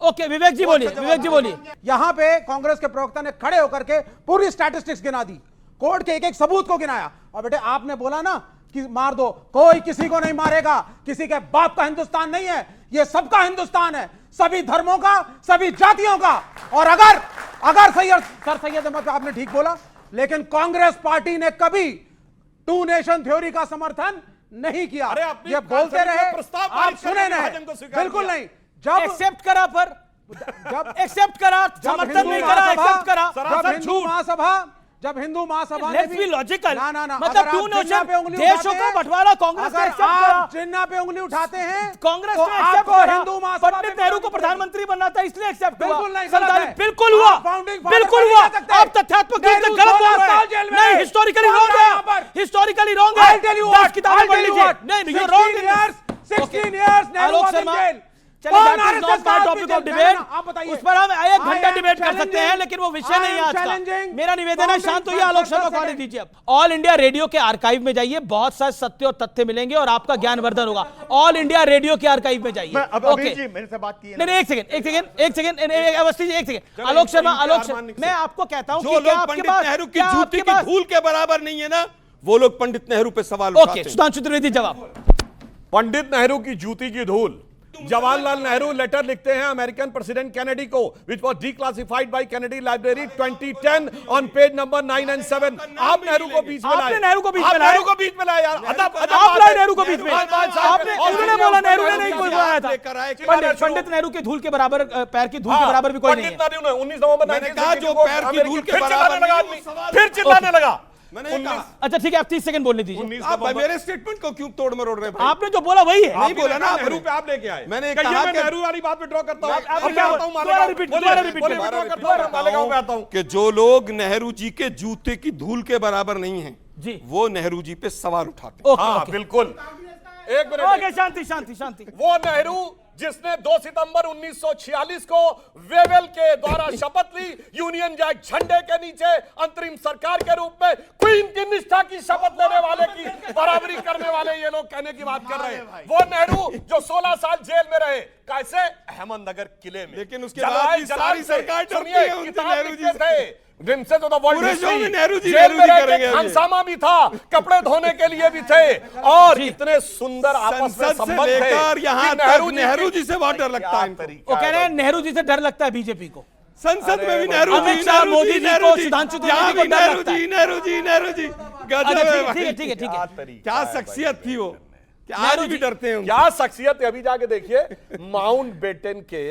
ओके विवेक जी बोलिए। यहां पे कांग्रेस के प्रवक्ता ने खड़े होकर के पूरी स्टैटिस्टिक्स गिना दी, कोर्ट के एक सबूत को गिनाया। और बेटे आपने बोला ना कि मार दो, कोई किसी को नहीं मारेगा, किसी के बाप का हिंदुस्तान नहीं है, ये सबका हिंदुस्तान है, सभी धर्मों का, सभी जातियों का। और अगर सर सैयद अहमद आपने ठीक बोला, लेकिन कांग्रेस पार्टी ने कभी 2 नेशन थ्योरी का समर्थन नहीं किया। ये बोलते रहे, आप सुने नहीं, बिल्कुल नहीं। जब एक्सेप्ट करा, पर जब एक्सेप्ट करा, समर्थन नहीं करा, एक्सेप्ट करा। जब Hindu Mahasabha let's be logical, ना मतलब 2 नेशन देशों का बंटवारा कांग्रेस ने एक्सेप्ट करा। चिन्ह पे उंगली उठाते हैं, कांग्रेस तो ने एक्सेप्ट करा। हिंदू महासभा पंडित नेहरू को प्रधानमंत्री बनना था इसलिए एक्सेप्ट हुआ। बिल्कुल नहीं, बिल्कुल हुआ, आप तथ्यात्मक रूप से गलत बोल रहे हैं। नहीं, हिस्टोरिकली रॉन्ग है, हिस्टोरिकली रॉन्ग है। 10 किताबें पढ़ लीजिए। नहीं, you wrong in this. 16 years Alok Sharma, चलिए that is not part topic of debate, उस पर हम 1 घंटा डिबेट कर सकते हैं, लेकिन वो विषय नहीं है आज का। मेरा निवेदन है शांत होइए, आलोक शर्मा को आने दीजिए। ऑल इंडिया रेडियो के आर्काइव में जाइए, बहुत सारे सत्य और तथ्य मिलेंगे और आपका ज्ञानवर्धन होगा। ऑल इंडिया रेडियो के आर्काइव में जाइए। ओके, मेरे से बात की नहीं, एक सेकंड अवस्थी जी, एक सेकंड। आलोक शर्मा, मैं आपको कहता हूं जो लोग पंडित नेहरू की जूती की धूल के बराबर नहीं है ना, वो लोग पंडित नेहरू पे सवाल उठाते हैं। सुधांशु त्रिवेदी जवाब। पंडित नेहरू की जूती की धूल जवाहरलाल नेहरू लेटर लिखते हैं अमेरिकन प्रेसिडेंट कैनेडी को, which was declassified by Kennedy library 2010 on page number 9 and 7। आप नेहरू को बीच में लाए, आपने नेहरू को बीच में लाया, नेहरू को बीच में लाया यार, आप लाए नेहरू को बीच में, आपने उन्होंने बोला नेहरू ने नहीं बुलाया था। पंडित नेहरू के धूल के बराबर, पैर की धूल के बराबर भी कोई नहीं है। 19 नवंबर मैंने कहा जो पैर की धूल के बराबर, फिर चिल्लाने लगा। अच्छा ठीक है, आप 30 सेकंड बोलने दीजिए। आप मेरे स्टेटमेंट को क्यों तोड़ मरोड़ रहे हैं? आपने जो बोला वही है। नहीं बोला ना, नेहरू पे आप लेके आए। मैंने कहा मैं नेहरू वाली बात पे ड्रॉ करता हूं, कि जो लोग नेहरू जी के जूते की धूल के बराबर नहीं हैं जी, वो नेहरू जी पे सवाल उठाते हैं। हाँ बिल्कुल। एक मिनट, ओके, शांति शांति शांति। वो नेहरू जिसने 2 सितंबर 1946 को वेवेल के द्वारा शपथ ली, यूनियन जैक झंडे के नीचे अंतरिम सरकार के रूप में क्वीन की निष्ठा की शपथ लेने वाले की बराबरी करने वाले ये लोग कहने की बात कर रहे हैं। वो नेहरू जो 16 साल जेल में रहे, कैसे? अहमदनगर किले में। लेकिन उसके बाद भी सारी सरकार डरती है उनसे, नेहरू जी से। से तो पूरे शो में नेहरू जी करेंगे। हंगामा भी था, कपड़े धोने के लिए भी थे, और इतने सुंदर आपस में संबंध थे। यहाँ तक नेहरू जी से बहुत डर लगता है। वो कह रहे हैं नेहरू जी से डर लगता है बीजेपी को। संसद में भी नेहरू जी, मोदी जी को, सुधांशु त्रिवेदी को डर लगता है। नेहरू जी गजब है। ठीक है ठीक है ठीक है। क्या शख्सियत थी वो, आज भी डरते हैं। क्या शख्सियत है, अभी जाके देखिए। माउंट बेटन के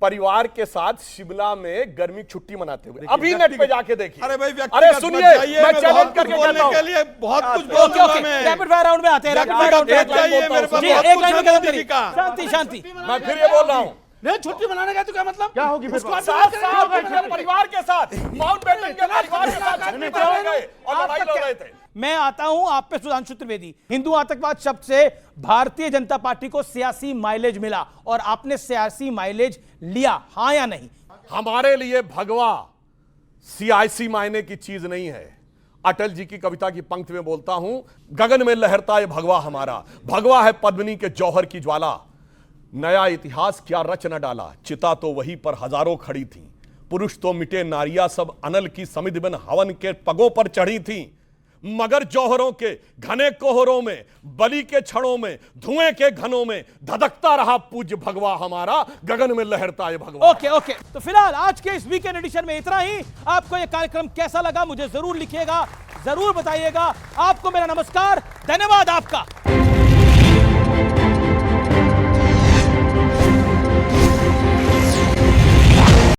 परिवार के साथ शिमला में गर्मी छुट्टी मनाते हुए, अभी नेट पे जाके देखिए। अरे भाई, अरे सुनिए, मैं चैलेंज करके कहता हूं, के लिए बहुत कुछ बोलूंगा मैं। रैपिड फायर राउंड में आते हैं, रैपिड फायर राउंड में एक लाइन में खत्म करिए। शांति शांति। मैं फिर ये बोल रहा हूं, नहीं छुट्टी मनाने गए तो क्या मतलब? क्या होगी? परिवार के साथ, माउंट बेटन के परिवार के साथ छुट्टी मनाने गए और लड़ाई लड़ रहे थे। मैं आता हूं आप पे सुधांशु त्रिवेदी। हिंदू आतंकवाद शब्द से भारतीय जनता पार्टी को सियासी माइलेज मिला, और आपने सियासी माइलेज लिया, हां या नहीं? हमारे लिए भगवा सियासी मायने की चीज नहीं है। अटल जी की कविता की पंक्ति में बोलता हूं, गगन में लहरता है भगवा हमारा, भगवा है पद्मिनी के जौहर की ज्वाला। नया इतिहास क्या रच न डाला, चिता तो वहीं पर हजारों खड़ी थी। पुरुष तो मिटे, नारियां सब अनल की समिध बन हवन के पगों पर चढ़ी थी। मगर जौहरों के घने कोहरों में, बलि के क्षणों में, धुएं के घनों में धधकता रहा पूज्य भगवा हमारा, गगन में लहरता है भगवा। ओके ओके, तो फिलहाल आज के इस वीकेंड एडिशन में इतना ही। आपको यह कार्यक्रम कैसा लगा मुझे जरूर लिखिएगा, जरूर बताइएगा। आपको मेरा नमस्कार, धन्यवाद आपका।